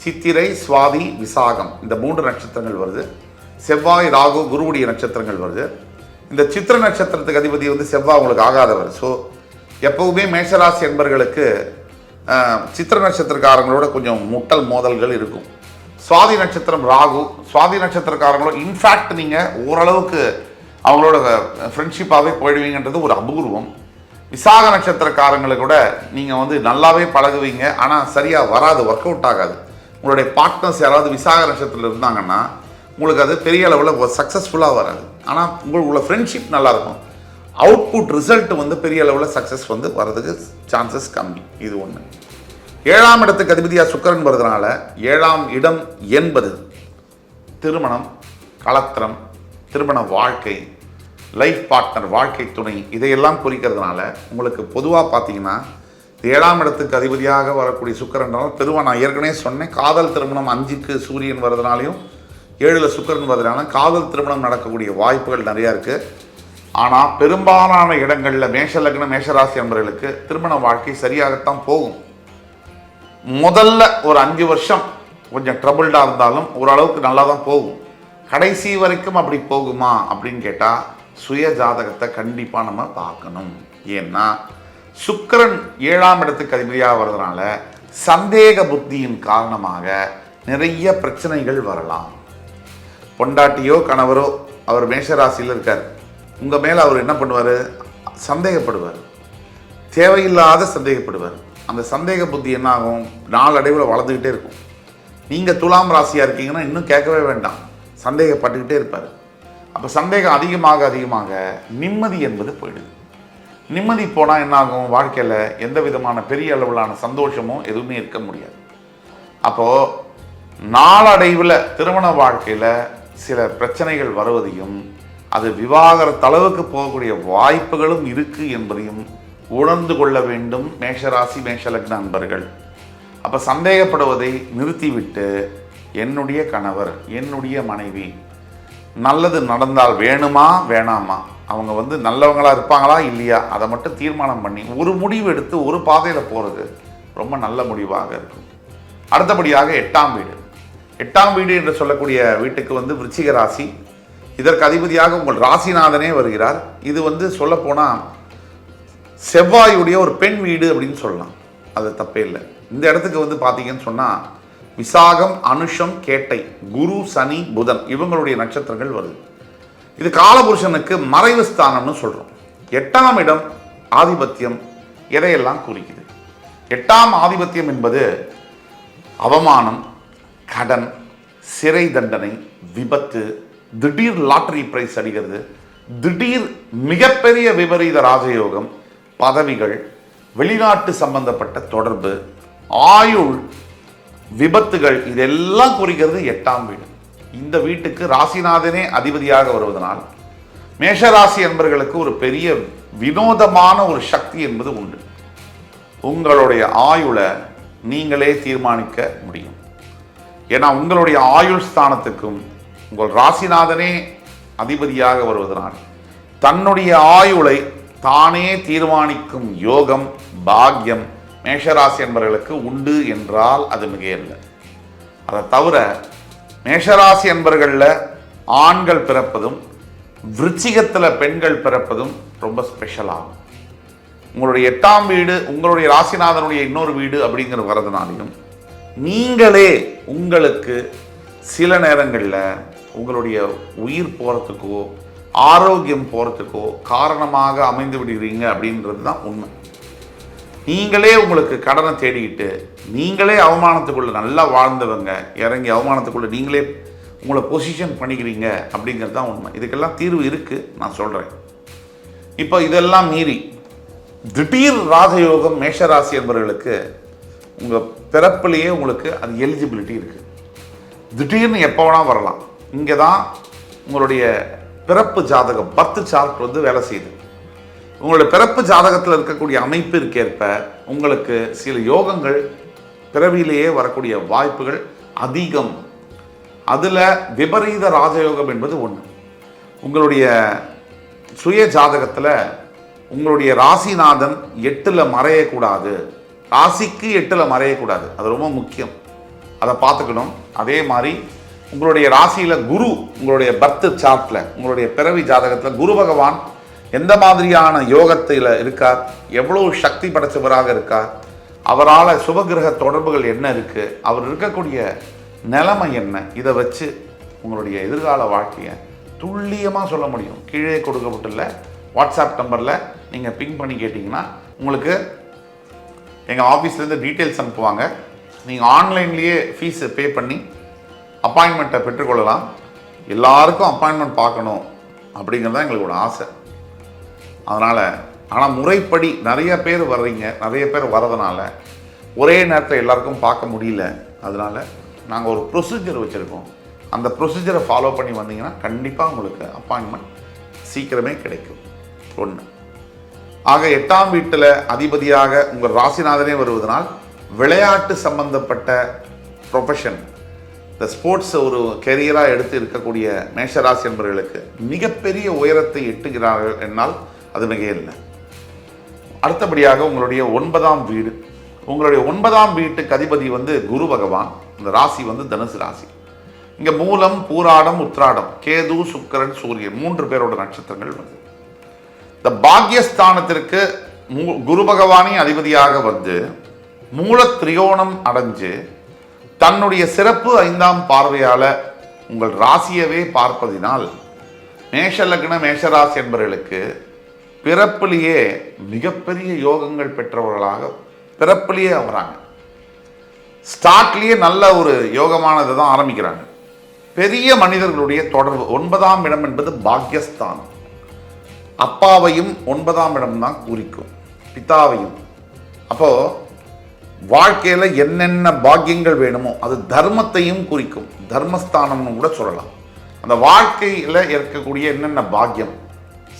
சித்திரை, சுவாதி, விசாகம் இந்த 3 நட்சத்திரங்கள் வருது. செவ்வாய், ராகு, குருவுடைய நட்சத்திரங்கள் வருது. இந்த சித்திர நட்சத்திரத்துக்கு அதிபதி வந்து செவ்வாய் உங்களுக்கு ஆகாதவர். ஸோ எப்பவுமே மேஷராசி என்பர்களுக்கு சித்திர நட்சத்திரக்காரங்களோட கொஞ்சம் முட்டல் மோதல்கள் இருக்கும். சுவாதி நட்சத்திரம் ராகு, சுவாதி நட்சத்திரக்காரங்களோட இன்ஃபேக்ட் நீங்கள் ஓரளவுக்கு அவங்களோட ஃப்ரெண்ட்ஷிப்பாகவே போயிடுவீங்கன்றது ஒரு அபூர்வம். விசாக நட்சத்திரக்காரங்களை கூட நீங்கள் வந்து நல்லாவே பழகுவீங்க, ஆனால் சரியாக வராது, ஒர்க் அவுட் ஆகாது. உங்களுடைய பார்ட்னர்ஸ் யாராவது விசாக நட்சத்திரத்தில் இருந்தாங்கன்னா உங்களுக்கு அது பெரிய அளவில் சக்ஸஸ்ஃபுல்லாக வராது. ஆனால் உங்களுக்குள்ள ஃப்ரெண்ட்ஷிப் நல்லாயிருக்கும். அவுட்புட் ரிசல்ட் வந்து பெரிய அளவில் சக்ஸஸ் வந்து வர்றதுக்கு சான்சஸ் கம்மி. இது ஒன்று. 7ஆம் இடத்துக்கு அதிபதியாக சுக்கிரன் வருதுனால 7ஆம் இடம் என்பது திருமணம், கலத்திரம், திருமண வாழ்க்கை, லைஃப் பார்ட்னர், வாழ்க்கை துணை இதையெல்லாம் குறிக்கிறதுனால உங்களுக்கு பொதுவாக பார்த்தீங்கன்னா 7ஆம் இடத்துக்கு அதிபதியாக வரக்கூடிய சுக்கிரனால பெருவாக நான் ஏற்கனவே சொன்னேன், காதல் திருமணம் 5க்கு சூரியன் வருதுனாலையும் 7ல் சுக்கிரன் வருதுனால காதல் திருமணம் நடக்கக்கூடிய வாய்ப்புகள் நிறையா இருக்குது. ஆனால் பெரும்பாலான இடங்களில் மேஷ லக்னம், மேஷராசி என்பவர்களுக்கு திருமண வாழ்க்கை சரியாகத்தான் போகும். முதல்ல ஒரு 5 வருஷம் கொஞ்சம் ட்ரபிள்டாக இருந்தாலும் ஓரளவுக்கு நல்லா தான் போகும். கடைசி வரைக்கும் அப்படி போகுமா அப்படின்னு கேட்டால் சுய ஜாதகத்தை கண்டிப்பாக நம்ம பார்க்கணும். ஏன்னா சுக்கிரன் 7ஆம் இடத்துக்கு அதிபதியாக வர்றதுனால சந்தேக புத்தியின் காரணமாக நிறைய பிரச்சனைகள் வரலாம். பொண்டாட்டியோ கணவரோ அவர் மேஷராசியில் இருக்கார், உங்கள் மேலே அவர் என்ன பண்ணுவார், சந்தேகப்படுவார், தேவையில்லாத சந்தேகப்படுவார். அந்த சந்தேக புத்தி என்ன ஆகும், நாளடைவில் வளர்ந்துக்கிட்டே இருக்கும். நீங்கள் துலாம் ராசியாக இருக்கீங்கன்னா இன்னும் கேட்கவே வேண்டாம், சந்தேகப்பட்டுக்கிட்டே இருப்பார். அப்போ சந்தேகம் அதிகமாக அதிகமாக நிம்மதி என்பது போயிடுது. நிம்மதி போனால் என்ன ஆகும், வாழ்க்கையில் எந்த விதமான பெரிய அளவிலான சந்தோஷமும் எதுவுமே இருக்க முடியாது. அப்போது நாளடைவில் திருமண வாழ்க்கையில் சில பிரச்சனைகள் வருவதையும் அது விவாகரத்து அளவுக்கு போகக்கூடிய வாய்ப்புகளும் இருக்குது என்பதையும் உணர்ந்து கொள்ள வேண்டும் மேஷராசி, மேஷலக்ன அன்பர்கள். அப்போ சந்தேகப்படுவதை நிறுத்திவிட்டு என்னுடைய கணவர், என்னுடைய மனைவி நல்லது நடந்தால் வேணுமா வேணாமா, அவங்க வந்து நல்லவங்களா இருப்பாங்களா இல்லையா, அதை மட்டும் தீர்மானம் பண்ணி ஒரு முடிவு எடுத்து ஒரு பாதையில் போகிறது ரொம்ப நல்ல முடிவாக இருக்கும். அடுத்தபடியாக 8ஆம் வீடு. 8ஆம் வீடு என்று சொல்லக்கூடிய வீட்டுக்கு வந்து விருச்சிக ராசி. இதற்கு அதிபதியாக உங்கள் ராசிநாதனே வருகிறார். இது வந்து சொல்லப்போனால் செவ்வாயுடைய ஒரு பெண் வீடு அப்படின்னு சொல்லலாம், அது தப்பே இல்லை. இந்த இடத்துக்கு வந்து பார்த்தீங்கன்னு சொன்னால் விசாகம், அனுஷம், கேட்டை, குரு, சனி, புதன் இவங்களுடைய நட்சத்திரங்கள் வருது. இது காலபுருஷனுக்கு மறைவு ஸ்தானம்னு சொல்கிறோம். 8ஆம் இடம் ஆதிபத்தியம் எதையெல்லாம் குறிக்குது? 8ஆம் ஆதிபத்தியம் என்பது அவமானம், கடன், சிறை தண்டனை, விபத்து, திடீர் லாட்டரி பிரைஸ் அடிக்கிறது, திடீர் மிகப்பெரிய விபரீத ராஜயோகம், பதவிகள், வெளிநாட்டு சம்பந்தப்பட்ட தொடர்பு, ஆயுள், விபத்துகள் இதெல்லாம் குறிக்கிறது 8ஆம் வீடு. இந்த வீட்டுக்கு ராசிநாதனே அதிபதியாக வருவதனால் மேஷராசி என்பவர்களுக்கு ஒரு பெரிய வினோதமான ஒரு சக்தி என்பது உண்டு. உங்களுடைய ஆயுளை நீங்களே தீர்மானிக்க முடியும். ஏன்னா உங்களுடைய ஆயுள் ஸ்தானத்துக்கும் உங்கள் ராசிநாதனே அதிபதியாக வருவதனால் தன்னுடைய ஆயுளை தானே தீர்மானிக்கும் யோகம் பாக்கியம் மேஷராசி என்பவர்களுக்கு உண்டு என்றால் அது மிகையல்ல. அதை தவிர மேஷராசி என்பவர்களில் ஆண்கள் பிறப்பதும் விருச்சிகத்தில் பெண்கள் பிறப்பதும் ரொம்ப ஸ்பெஷலாகும். உங்களுடைய 8ஆம் வீடு உங்களுடைய ராசிநாதனுடைய இன்னொரு வீடு அப்படிங்கிற வரதுனாலையும் நீங்களே உங்களுக்கு சில நேரங்களில் உங்களுடைய உயிர் போகிறதுக்கோ ஆரோக்கியம் போகிறதுக்கோ காரணமாக அமைந்து விடுகிறீங்க அப்படின்றது தான் உண்மை. நீங்களே உங்களுக்கு கடனை தேடிக்கிட்டு நீங்களே அவமானத்துக்குள்ள நல்லா வாழ்ந்தவங்க இறங்கி அவமானத்துக்குள்ள நீங்களே உங்களை பொசிஷன் பண்ணிக்கிறீங்க அப்படிங்கிறது தான் உண்மை. இதுக்கெல்லாம் தீர்வு இருக்குது, நான் சொல்கிறேன். இப்போ இதெல்லாம் மீறி திடீர் ராஜயோகம் மேஷராசி என்பவர்களுக்கு உங்கள் பிறப்பிலேயே உங்களுக்கு அது எலிஜிபிலிட்டி இருக்குது. திடீர்னு எப்போ வேணால் வரலாம். இங்கே தான் உங்களுடைய பிறப்பு ஜாதகம் பர்த் சார்ட் வந்து வேலை செய்யுது. உங்களுடைய பிறப்பு ஜாதகத்தில் இருக்கக்கூடிய அமைப்பிற்கேற்ப உங்களுக்கு சில யோகங்கள் பிறவியிலேயே வரக்கூடிய வாய்ப்புகள் அதிகம். அதில் விபரீத ராஜயோகம் என்பது ஒன்று. உங்களுடைய சுய ஜாதகத்தில் உங்களுடைய ராசிநாதன் 8ல் மறையக்கூடாது, ராசிக்கு 8ல் மறையக்கூடாது. அது ரொம்ப முக்கியம், அதை பார்த்துக்கணும். அதே மாதிரி உங்களுடைய ராசியில் குரு உங்களுடைய பர்த் சார்ட்டில் உங்களுடைய பிறவி ஜாதகத்தில் குரு பகவான் எந்த மாதிரியான யோகத்தில் இருக்கார், எவ்வளோ சக்தி படைத்தவராக இருக்கார், அவரால் சுபகிரக தொடர்புகள் என்ன இருக்குது, அவர் இருக்கக்கூடிய நிலைமை என்ன, இதை வச்சு உங்களுடைய எதிர்கால வாழ்க்கையை துல்லியமாக சொல்ல முடியும். கீழே கொடுக்கப்பட்டுள்ள வாட்ஸ்அப் நம்பரில் நீங்கள் பிங் பண்ணி கேட்டிங்கன்னா உங்களுக்கு எங்கள் ஆஃபீஸ்லேருந்து டீட்டெயில்ஸ் அனுப்புவாங்க. நீங்கள் ஆன்லைன்லேயே ஃபீஸை பே பண்ணி அப்பாயின்மெண்ட்டை பெற்றுக்கொள்ளலாம். எல்லாருக்கும் அப்பாயின்மெண்ட் பார்க்கணும் அப்படிங்கிறது தான் எங்களோட ஆசை. அதனால் ஆனால் முறைப்படி நிறைய பேர் வர்றீங்க, நிறைய பேர் வர்றதுனால ஒரே நேரத்தில் எல்லாருக்கும் பார்க்க முடியல. அதனால் நாங்கள் ஒரு ப்ரொசீஜர் வச்சுருக்கோம். அந்த ப்ரொசீஜரை ஃபாலோ பண்ணி வந்தீங்கன்னா கண்டிப்பாக உங்களுக்கு அப்பாயின்மெண்ட் சீக்கிரமே கிடைக்கும். ஒன்று. ஆக 8ஆம் வீட்டில் அதிபதியாக உங்கள் ராசிநாதனே வருவதனால் விளையாட்டு சம்பந்தப்பட்ட ப்ரொஃபஷன், இந்த ஸ்போர்ட்ஸ் ஒரு கெரியராக எடுத்து இருக்கக்கூடிய மேஷராசி என்பவர்களுக்கு மிகப்பெரிய உயரத்தை எட்டுகிறார்கள் என்னால் அது மிகையில்லை. அடுத்தபடியாக உங்களுடைய 9ஆம் வீடு, உங்களுடைய 9ஆம் வீட்டுக்கு அதிபதி வந்து குரு பகவான். இந்த ராசி வந்து தனுசு ராசி. இங்கே மூலம் பூராடம் உத்ராடம் கேது சுக்கிரன் சூரியன் 3 பேரோட நட்சத்திரங்கள் வந்து இந்த பாக்யஸ்தானத்திற்கு குரு பகவானே அதிபதியாக வந்து மூல திரியோணம் அடைஞ்சு தன்னுடைய சிறப்பு 5ஆம் பார்வையால் உங்கள் ராசியவே பார்ப்பதினால் மேஷ லக்ன மேஷராசி என்பவர்களுக்கு பிறப்பிலேயே மிகப்பெரிய யோகங்கள் பெற்றவர்களாக பிறப்பிலேயே வராங்க. ஸ்டார்ட்லேயே நல்ல ஒரு யோகமானதை தான் ஆரம்பிக்கிறாங்க. பெரிய மனிதர்களுடைய தொடர்பு. 9ஆம் இடம் என்பது பாக்யஸ்தானம். அப்பாவையும் 9ஆம் இடம் தான் குறிக்கும், பிதாவையும். அப்போது வாழ்க்கையில் என்னென்ன பாக்கியங்கள் வேணுமோ அது தர்மத்தையும் குறிக்கும், தர்மஸ்தானம்னு கூட சொல்லலாம். அந்த வாழ்க்கையில் இருக்கக்கூடிய என்னென்ன பாக்கியம்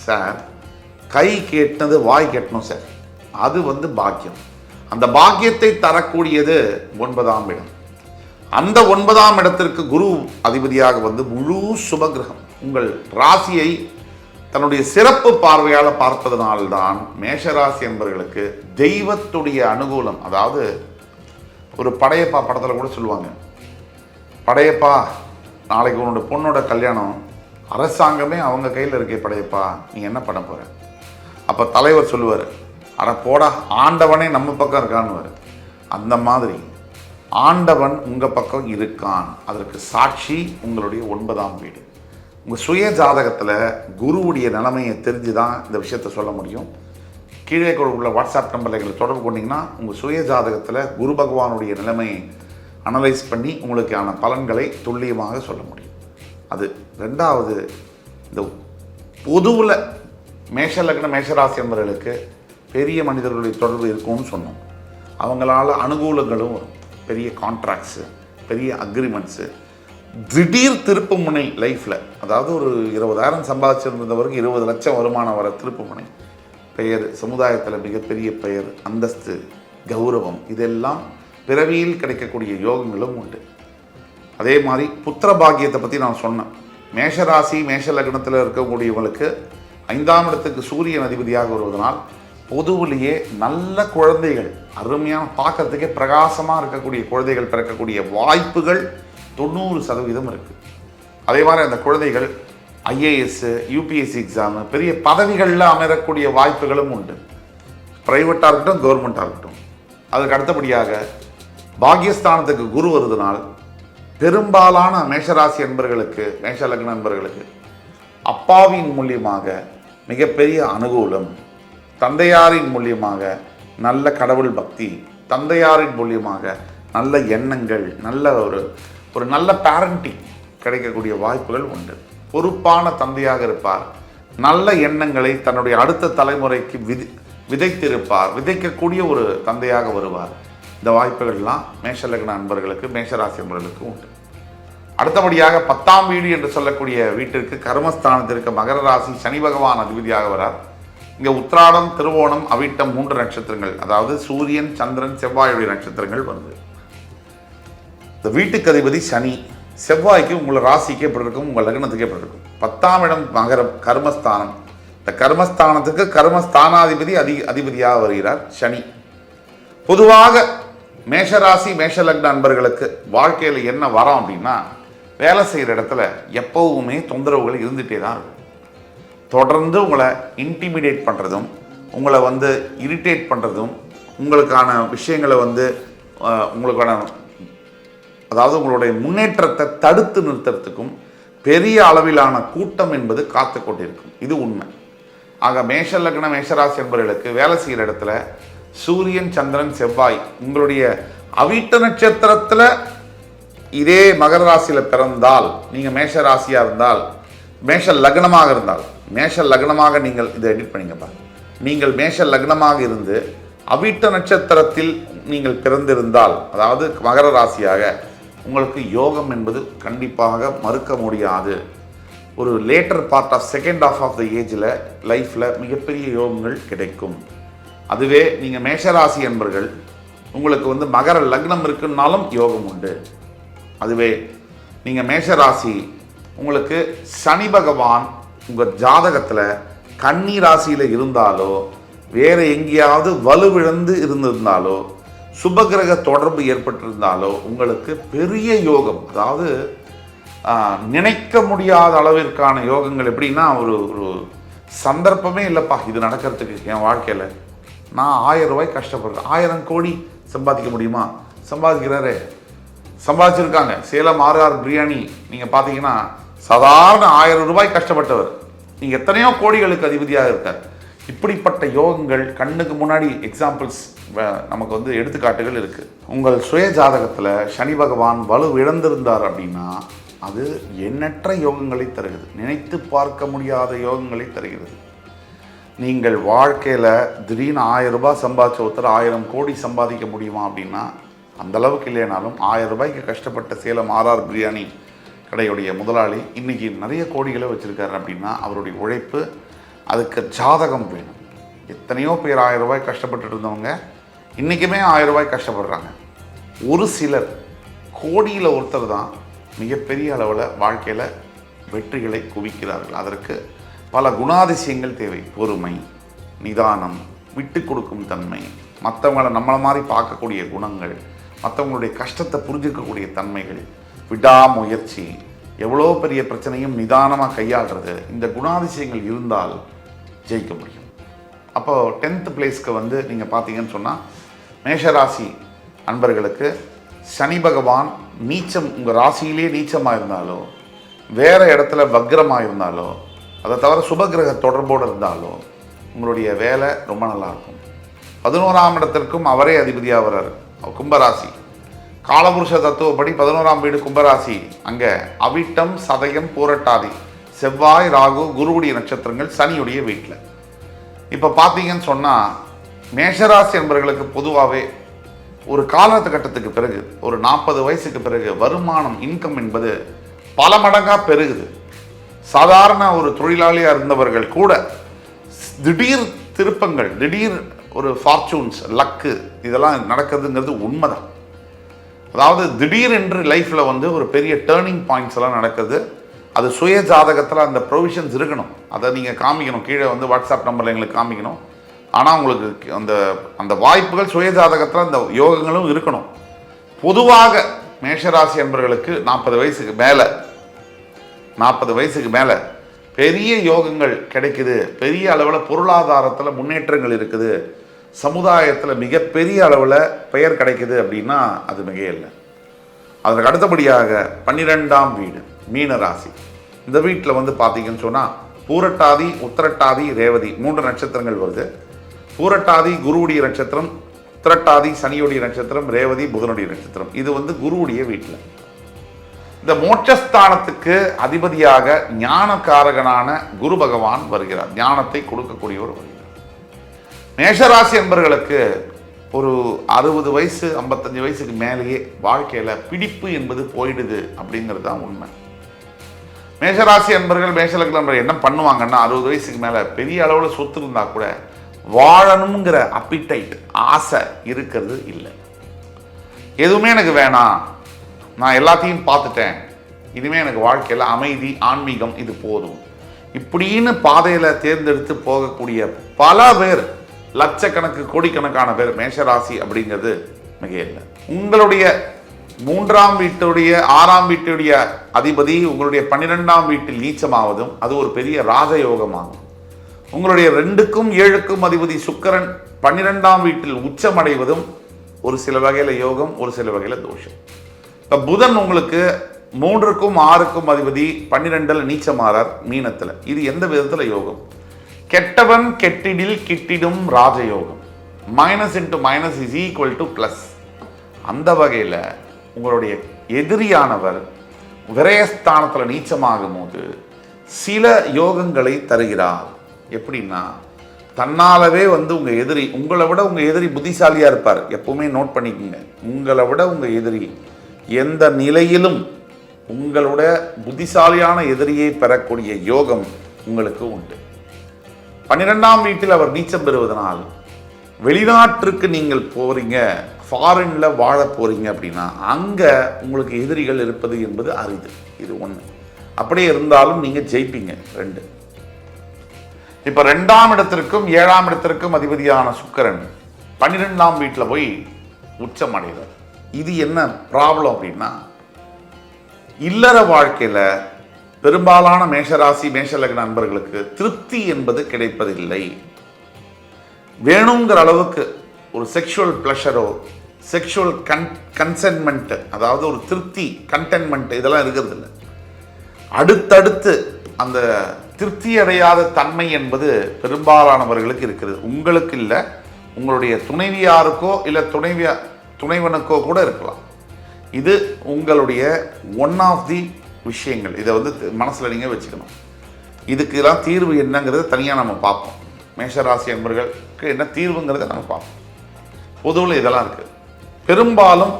சார், கை கேட்டது வாய் கேட்டணும் சார், அது வந்து பாக்கியம். அந்த பாக்கியத்தை தரக்கூடியது 9ஆம் இடம். அந்த 9ஆம் இடத்திற்கு குரு அதிபதியாக வந்து முழு சுபகிரகம் உங்கள் ராசியை தன்னுடைய சிறப்பு பார்வையால் பார்ப்பதனால்தான் மேஷராசி என்பவர்களுக்கு தெய்வத்துடைய அனுகூலம். அதாவது ஒரு படையப்பா படத்தில் கூட சொல்லுவாங்க, படையப்பா நாளைக்கு உன்னோட பொண்ணோட கல்யாணம், அரசாங்கமே அவங்க கையில் இருக்கே படையப்பா, நீ என்ன பண்ண போகிற? அப்போ தலைவர் சொல்லுவார், அட போடா ஆண்டவனே நம்ம பக்கம் இருக்கான்னு. அந்த மாதிரி ஆண்டவன் உங்கள் பக்கம் இருக்கான். அதற்கு சாட்சி உங்களுடைய 9ஆம் வீடு. உங்கள் சுய ஜாதகத்தில் குருவுடைய நிலைமையை தெரிஞ்சு தான் இந்த விஷயத்தை சொல்ல முடியும். கீழே உள்ள வாட்ஸ்அப் நம்பரில் எங்களை தொடர்பு கொண்டீங்கன்னா உங்கள் சுய ஜாதகத்தில் குரு பகவானுடைய நிலைமையை அனலைஸ் பண்ணி உங்களுக்கான பலன்களை துல்லியமாக சொல்ல முடியும். அது 2வது. இந்த பொதுவில் மேஷ லக்ன மேஷராசி என்பவர்களுக்கு பெரிய மனிதர்களுடைய தொடர்பு இருக்கும்னு சொன்னோம். அவங்களால அனுகூலங்களும் வரும், பெரிய கான்ட்ராக்ட்ஸு, பெரிய அக்ரிமெண்ட்ஸு, திடீர் திருப்பு முனை லைஃப்பில். அதாவது ஒரு 20,000 சம்பாதிச்சிருந்தவருக்கு 20 லட்சம் வருமானம் வர திருப்பு முனை, பெயர், சமுதாயத்தில் மிகப்பெரிய பெயர், அந்தஸ்து, கௌரவம், இதெல்லாம் பிறவியில் கிடைக்கக்கூடிய யோகங்களும் உண்டு. அதே மாதிரி புத்திர பாக்கியத்தை பற்றி நான் சொன்னேன். மேஷராசி மேஷ லக்னத்தில் இருக்கக்கூடியவங்களுக்கு 5ஆம் இடத்துக்கு சூரியன் அதிபதியாக வருவதனால் பொதுவிலேயே நல்ல குழந்தைகள், அருமையான பார்க்கறதுக்கே பிரகாசமாக இருக்கக்கூடிய குழந்தைகள் பிறக்கக்கூடிய வாய்ப்புகள் 90% இருக்குது. அதே மாதிரி அந்த குழந்தைகள் ஐஏஎஸ் யூபிஎஸ்சி எக்ஸாமு பெரிய பதவிகளில் அமரக்கூடிய வாய்ப்புகளும் உண்டு. ப்ரைவேட்டாக இருக்கட்டும் கவர்மெண்ட்டாக இருக்கட்டும். அதுக்கு அடுத்தபடியாக பாக்கியஸ்தானத்துக்கு குரு வருவதனால் பெரும்பாலான மேஷராசி என்பர்களுக்கு, மேஷ லக்ன என்பர்களுக்கு அப்பாவின் மூலியமாக மிகப்பெரிய அனுகூலம், தந்தையாரின் மூலியமாக நல்ல கடவுள் பக்தி, தந்தையாரின் மூலியமாக நல்ல எண்ணங்கள், நல்ல ஒரு நல்ல பேரண்டிங் கிடைக்கக்கூடிய வாய்ப்புகள் உண்டு. பொறுப்பான தந்தையாக இருப்பார். நல்ல எண்ணங்களை தன்னுடைய அடுத்த தலைமுறைக்கு விதைத்திருப்பார். விதைக்கக்கூடிய ஒரு தந்தையாக வருவார். இந்த வாய்ப்புகள்லாம் மேஷ லக்ன அன்பர்களுக்கு, மேஷராசி அன்பர்களுக்கு உண்டு. அடுத்தபடியாக 10ஆம் வீடு என்று சொல்லக்கூடிய வீட்டிற்கு கர்மஸ்தானத்திற்கு மகர ராசி சனி பகவான் அதிபதியாக வரார். இங்கே உத்திராடம், திருவோணம், அவிட்டம் 3 நட்சத்திரங்கள், அதாவது சூரியன், சந்திரன், செவ்வாயுடைய நட்சத்திரங்கள் வருது. இந்த வீட்டுக்கு அதிபதி சனி. செவ்வாய்க்கு உங்களை ராசிக்கு எப்படி இருக்கும், உங்கள் லக்னத்துக்கு எப்படி இருக்கும். 10ஆம் இடம் மகரம், கர்மஸ்தானம். இந்த கர்மஸ்தானத்துக்கு கர்மஸ்தானாதிபதி அதிபதியாக வருகிறார் சனி. பொதுவாக மேஷராசி மேஷ லக்ன அன்பர்களுக்கு வாழ்க்கையில் என்ன வரும் அப்படின்னா, வேலை செய்கிற இடத்துல எப்போவுமே தொந்தரவுகள் இருந்துகிட்டே தான் இருக்கும். தொடர்ந்து உங்களை இன்டிமிடேட் பண்ணுறதும், உங்களை இரிட்டேட் பண்ணுறதும், உங்களுக்கான விஷயங்களை உங்களுக்கான அதாவது உங்களுடைய முன்னேற்றத்தை தடுத்து நிறுத்துறதுக்கும் பெரிய அளவிலான கூட்டம் என்பது காத்து கொண்டிருக்கும். இது உண்மை. ஆக மேஷ லக்ன மேஷராசி என்பவர்களுக்கு வேலை செய்கிற இடத்துல சூரியன், சந்திரன், செவ்வாய் உங்களுடைய அவிட்ட நட்சத்திரத்தில் இதே மகர ராசியில் பிறந்தால், நீங்கள் மேஷ ராசியாக இருந்தால், மேஷ லக்னமாக இருந்தால், மேஷ லக்னமாக நீங்கள் இதை எடிட் பண்ணிங்கப்பா, நீங்கள் மேஷ லக்னமாக இருந்து அவிட்ட நட்சத்திரத்தில் நீங்கள் பிறந்திருந்தால், அதாவது மகர ராசியாக, உங்களுக்கு யோகம் என்பது கண்டிப்பாக மறுக்க முடியாது. ஒரு later part of second of the ஏஜில் லைஃப்பில் மிகப்பெரிய யோகங்கள் கிடைக்கும். அதுவே நீங்கள் மேஷராசி என்பர்கள் உங்களுக்கு மகர லக்னம் இருக்குன்னாலும் யோகம் உண்டு. அதுவே நீங்கள் மேஷராசி உங்களுக்கு சனி பகவான் உங்கள் ஜாதகத்தில் கன்னி ராசியில் இருந்தாலோ, வேறு எங்கேயாவது வலுவிழந்து இருந்திருந்தாலோ, சுபகிரக தொடர்பு ஏற்பட்டிருந்தாலோ உங்களுக்கு பெரிய யோகம், அதாவது நினைக்க முடியாத அளவிற்கான யோகங்கள். எப்படின்னா, ஒரு சந்தர்ப்பமே இல்லைப்பா இது நடக்கிறதுக்கு. என் வாழ்க்கையில் நான் 1000 ரூபாய் கஷ்டப்படுறேன், 1000 கோடி சம்பாதிக்க முடியுமா? சம்பாதிக்கிறாரு, சம்பாதிச்சிருக்காங்க. சேலம் RR பிரியாணி நீங்கள் பார்த்தீங்கன்னா சாதாரண 1000 ரூபாய் கஷ்டப்பட்டவர் நீங்கள் எத்தனையோ கோடிகளுக்கு அதிபதியாக இருக்கார். இப்படிப்பட்ட யோகங்கள் கண்ணுக்கு முன்னாடி எக்ஸாம்பிள்ஸ் நமக்கு எடுத்துக்காட்டுகள் இருக்குது. உங்கள் சுய ஜாதகத்தில் சனி பகவான் வலு இழந்திருந்தார் அப்படின்னா அது எண்ணற்ற யோகங்களை தருகிறது, நினைத்து பார்க்க முடியாத யோகங்களை தருகிறது. நீங்கள் வாழ்க்கையில் திடீர்னு 1000 ரூபாய் சம்பாதிச்ச ஒருத்தர் 1000 கோடி சம்பாதிக்க முடியுமா அப்படின்னா அந்தளவுக்கு இல்லைனாலும் 1000 ரூபாய்க்கு கஷ்டப்பட்ட சேலம் RR பிரியாணி கடையுடைய முதலாளி இன்றைக்கி நிறைய கோடிகளை வச்சுருக்காரு அப்படின்னா அவருடைய உழைப்பு, அதுக்கு ஜாதகம் வேணும். எத்தனையோ பேர் 1000 ரூபாய் கஷ்டப்பட்டு இருந்தவங்க இன்றைக்குமே 1000 ரூபாய் கஷ்டப்படுறாங்க. ஒரு சிலர் கோடியில் ஒருத்தர் தான் மிகப்பெரிய அளவில் வாழ்க்கையில் வெற்றிகளை குவிக்கிறார்கள். அதற்கு பல குணாதிசயங்கள் தேவை. பொறுமை, நிதானம், விட்டு கொடுக்கும் தன்மை, மற்றவங்களை நம்மளை மாதிரி பார்க்கக்கூடிய குணங்கள், மற்றவங்களுடைய கஷ்டத்தை புரிஞ்சிக்கக்கூடிய தன்மைகள், விடாமுயற்சி, எவ்வளோ பெரிய பிரச்சனையும் நிதானமாக கையாளுறது, இந்த குணாதிசயங்கள் இருந்தால் ஜெயிக்க முடியும். அப்போது 10th பிளேஸ்க்கு நீங்கள் பார்த்தீங்கன்னு சொன்னால் மேஷராசி அன்பர்களுக்கு சனி பகவான் நீச்சம், உங்கள் ராசியிலே நீச்சமாக இருந்தாலோ, வேறு இடத்துல வக்ரமாக இருந்தாலோ, அதை தவிர சுபகிரக தொடர்போடு இருந்தாலோ உங்களுடைய வேலை ரொம்ப நல்லாயிருக்கும். 11ஆம் இடத்திற்கும் அவரே அதிபதியாக வர்றார். கும்பராசி காலபுருஷ தத்துவப்படி 11ஆம் வீடு கும்பராசி. அங்கே அவிட்டம், சதயம், பூரட்டாதி, செவ்வாய், ராகு, குருவுடைய நட்சத்திரங்கள் சனியுடைய வீட்டில். இப்போ பார்த்தீங்கன்னு சொன்னால் மேஷராசி என்பவர்களுக்கு பொதுவாகவே ஒரு காலகட்டத்துக்கு பிறகு, ஒரு 40 வயசுக்கு பிறகு வருமானம், இன்கம் என்பது பல மடங்காக பெருகுது. சாதாரண ஒரு தொழிலாளியாக இருந்தவர்கள் கூட திடீர் திருப்பங்கள், திடீர் ஒரு ஃபார்ச்சூன்ஸ், லக்கு இதெல்லாம் நடக்குதுங்கிறது உண்மைதான். அதாவது திடீரென்று லைஃப்பில் வந்து ஒரு பெரிய டேர்னிங் பாயிண்ட்ஸ் எல்லாம் நடக்குது. அது சுய ஜாதகத்தில் அந்த ப்ரொவிஷன்ஸ் இருக்கணும். அதை நீங்கள் காமிக்கணும். கீழே வந்து வாட்ஸ்அப் நம்பரில் எங்களுக்கு காமிக்கணும். ஆனால் உங்களுக்கு அந்த அந்த வாய்ப்புகள் சுய ஜாதகத்தில் அந்த யோகங்களும் இருக்கணும். பொதுவாக மேஷராசி என்பவர்களுக்கு 40 வயசுக்கு மேலே பெரிய யோகங்கள் கிடைக்குது, பெரிய அளவில் பொருளாதாரத்தில் முன்னேற்றங்கள் இருக்குது, சமுதாயத்தில் மிகப்பெரிய அளவில் பெயர் கிடைக்குது அப்படின்னா அது மிக இல்லை. அதற்கு அடுத்தபடியாக 12ஆம் வீடு மீன ராசி. இந்த வீட்டில் வந்து பார்த்தீங்கன்னு சொன்னால் பூரட்டாதி, உத்திரட்டாதி, ரேவதி 3 நட்சத்திரங்கள் வருது. பூரட்டாதி குருவுடைய நட்சத்திரம், உத்திரட்டாதி சனியுடைய நட்சத்திரம், ரேவதி புதனுடைய நட்சத்திரம். இது வந்து குருவுடைய வீட்டில். இந்த மோட்சஸ்தானத்துக்கு அதிபதியாக ஞானக்காரகனான குரு பகவான் வருகிறார். ஞானத்தை கொடுக்கக்கூடியவர் வருகிறார். மேஷராசி என்பவர்களுக்கு ஒரு 60 வயசு 55 வயசுக்கு மேலேயே வாழ்க்கையில் பிடிப்பு என்பது போயிடுது அப்படிங்கிறது தான் உண்மை. மேஷராசி என்பவர்கள் மேஷலக்னம் என்ன பண்ணுவாங்கன்னா 60 வயசுக்கு மேலே பெரிய அளவில் சொத்து இருந்தால் கூட வாழணுங்கிற அப்பிடைட் ஆசை இருக்கிறது இல்லை. எதுவுமே எனக்கு வேணாம், நான் எல்லாத்தையும் பார்த்துட்டேன், இனிமேல் எனக்கு வாழ்க்கையில் அமைதி ஆன்மீகம் இது போதும் இப்படின்னு பாதையில் தேர்ந்தெடுத்து போகக்கூடிய பல பேர், லட்சக்கணக்கு கோடிக்கணக்கான பேர் மேஷராசி அப்படிங்கிறது மிக இல்லை. உங்களுடைய 3ஆம் வீட்டுடைய 6ஆம் வீட்டுடைய அதிபதி உங்களுடைய 12ஆம் வீட்டில் நீச்சமாவதும் அது ஒரு பெரிய ராஜயோகமாகும். உங்களுடைய 2க்கும் 7க்கும் அதிபதி சுக்கிரன் 12ஆம் வீட்டில் உச்சமடைவதும் ஒரு சில வகையில் யோகம், ஒரு சில வகையில் தோஷம். இப்போ புதன் உங்களுக்கு 3க்கும் 6க்கும் அதிபதி 12ல் நீச்சமாறார் மீனத்தில். இது எந்த விதத்தில் யோகம்? கெட்டவன் கெட்டிடில் கிட்டிடும் ராஜயோகம். Minus into minus is equal to plus. அந்த வகையில் உங்களுடைய எதிரியானவர் விரயஸ்தானத்தில் நீச்சமாகும் போது சில யோகங்களை தருகிறார். எப்படின்னா தன்னாலவே வந்து உங்கள் எதிரி, உங்களை விட உங்கள் எதிரி புத்திசாலியாக இருப்பார். எப்பவுமே நோட் பண்ணிக்கோங்க, உங்களை விட உங்கள் எதிரி எந்த நிலையிலும் உங்களோட புத்திசாலியான எதிரியை பெறக்கூடிய யோகம் உங்களுக்கு உண்டு. 12ஆம் வீட்டில் அவர் நீச்சம் பெறுவதனால் வெளிநாட்டிற்கு நீங்கள் போகிறீங்க, ஃபாரினில் வாழ போகிறீங்க அப்படின்னா அங்கே உங்களுக்கு எதிரிகள் இருப்பது என்பது அரிது. இது ஒன்று. அப்படியே இருந்தாலும் நீங்கள் ஜெயிப்பீங்க. 2. இப்போ 2ஆம் இடத்திற்கும் 7ஆம் இடத்திற்கும் அதிபதியான சுக்கிரன் 12ஆம் வீட்டில் போய் உச்சம் அடைகிறார். இது என்ன ப்ராப்ளம் அப்படின்னா, இல்லற வாழ்க்கையில் பெரும்பாலான மேஷராசி மேஷலக்ன நண்பர்களுக்கு திருப்தி என்பது கிடைப்பதில்லை. வேணுங்கிற அளவுக்கு ஒரு செக்ஷுவல் ப்ளஷரோ, செக்ஷுவல் கன்சென்ட்மெண்ட், அதாவது ஒரு திருப்தி, கண்டென்மெண்ட் இதெல்லாம் இருக்கிறது இல்லை. அடுத்தடுத்து அந்த திருப்தி அடையாத தன்மை என்பது பெரும்பாலானவர்களுக்கு இருக்கிறது. உங்களுக்கு இல்லை, உங்களுடைய துணைவியாருக்கோ இல்லை துணைவனுக்கோ கூட இருக்கலாம். இது உங்களுடைய ஒன் ஆஃப் தி விஷயங்கள். இதை வந்து மனசில் நீங்கள் வச்சுக்கணும். இதுக்கெல்லாம் தீர்வு என்னங்கிறத தனியாக நம்ம பார்ப்போம். மேஷராசி என்பவர்களுக்கு என்ன தீர்வுங்கிறத நம்ம பார்ப்போம். பொதுவில் இதெல்லாம் இருக்குது. பெரும்பாலும்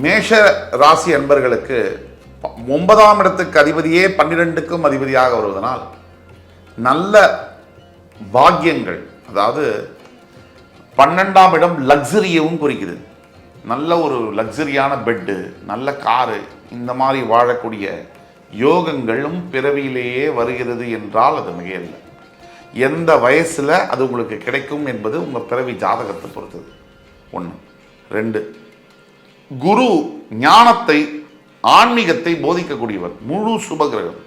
மேஷ ராசி என்பவர்களுக்கு 9ஆம் இடத்துக்கு அதிபதியே 12க்கும் அதிபதியாக வருவதனால் நல்ல பாக்கியங்கள், அதாவது 12ஆம் இடம் லக்ஸரியவும் குறிக்குது. நல்ல ஒரு லக்ஸரியான பெட்டு, நல்ல காரு, இந்த மாதிரி வாழக்கூடிய யோகங்களும் பிறவியிலேயே வருகிறது என்றால் அது மிக இல்லை. எந்த வயசில் அது உங்களுக்கு கிடைக்கும் என்பது உங்கள் பிறவி ஜாதகத்தை பொறுத்தது. 1. 2. குரு ஞானத்தை ஆன்மீகத்தை போதிக்கக்கூடியவர், முழு சுபகிரகம்.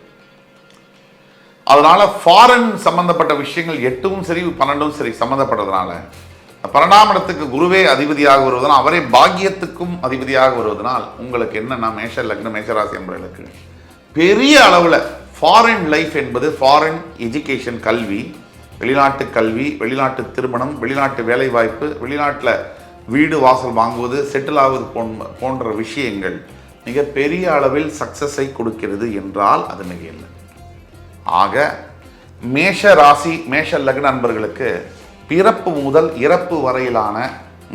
அதனால ஃபாரின் சம்பந்தப்பட்ட விஷயங்கள் 8ம் சரி 12ம் சரி சம்பந்தப்பட்டதுனால 12ஆம் இடத்துக்கு குருவே அதிபதியாக வருவதனால், அவரே பாக்கியத்துக்கும் அதிபதியாக வருவதனால் உங்களுக்கு என்னன்னா மேஷ லக்ன மேஷராசி என்பவர்களுக்கு பெரிய அளவில் ஃபாரின் லைஃப் என்பது, ஃபாரின் எஜுகேஷன் கல்வி, வெளிநாட்டு கல்வி, வெளிநாட்டு திருமணம், வெளிநாட்டு வேலைவாய்ப்பு, வெளிநாட்டில் வீடு வாசல் வாங்குவது, செட்டில் ஆகுவது போன்ற விஷயங்கள் மிக பெரிய அளவில் சக்சஸை கொடுக்கிறது என்றால் அது மிக இல்லை. ஆக மேஷ ராசி மேஷ லக்ன நண்பர்களுக்கு பிறப்பு முதல் இறப்பு வரையிலான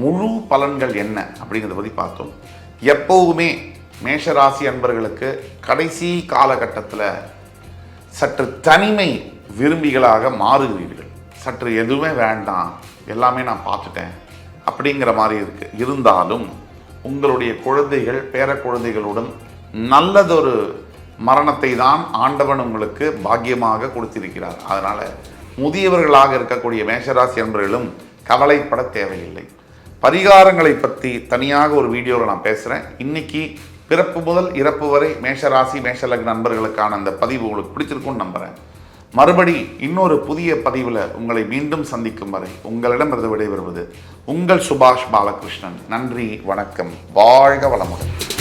முழு பலன்கள் என்ன அப்படிங்கிறத பற்றி பார்த்தோம். எப்போவுமே மேஷராசி அன்பர்களுக்கு கடைசி காலகட்டத்தில் சற்று தனிமை விரும்பிகளாக மாறுகிறீர்கள். சற்று எதுவுமே வேண்டாம், எல்லாமே நான் பார்த்துட்டேன் அப்படிங்கிற மாதிரி இருந்தாலும் உங்களுடைய குழந்தைகள் பேர குழந்தைகளுடன் நல்லதொரு மரணத்தை தான் ஆண்டவன் உங்களுக்கு பாக்கியமாக கொடுத்திருக்கிறார். அதனால் முதியவர்களாக இருக்கக்கூடிய மேஷராசி அன்பர்களும் கவலைப்பட தேவையில்லை. பரிகாரங்களை பற்றி தனியாக ஒரு வீடியோவில் நான் பேசுகிறேன். இன்னைக்கு பிறப்பு முதல் இறப்பு வரை மேஷராசி மேஷலக்ன நண்பர்களுக்கான அந்த பதிவு உங்களுக்கு பிடிச்சிருக்கும்னு நம்புகிறேன். மறுபடி இன்னொரு புதிய பதிவில் உங்களை மீண்டும் சந்திக்கும் வரை உங்களிடமிருந்து விடைபெறுவது உங்கள் சுபாஷ் பாலகிருஷ்ணன். நன்றி, வணக்கம், வாழ்க வளமுடன்.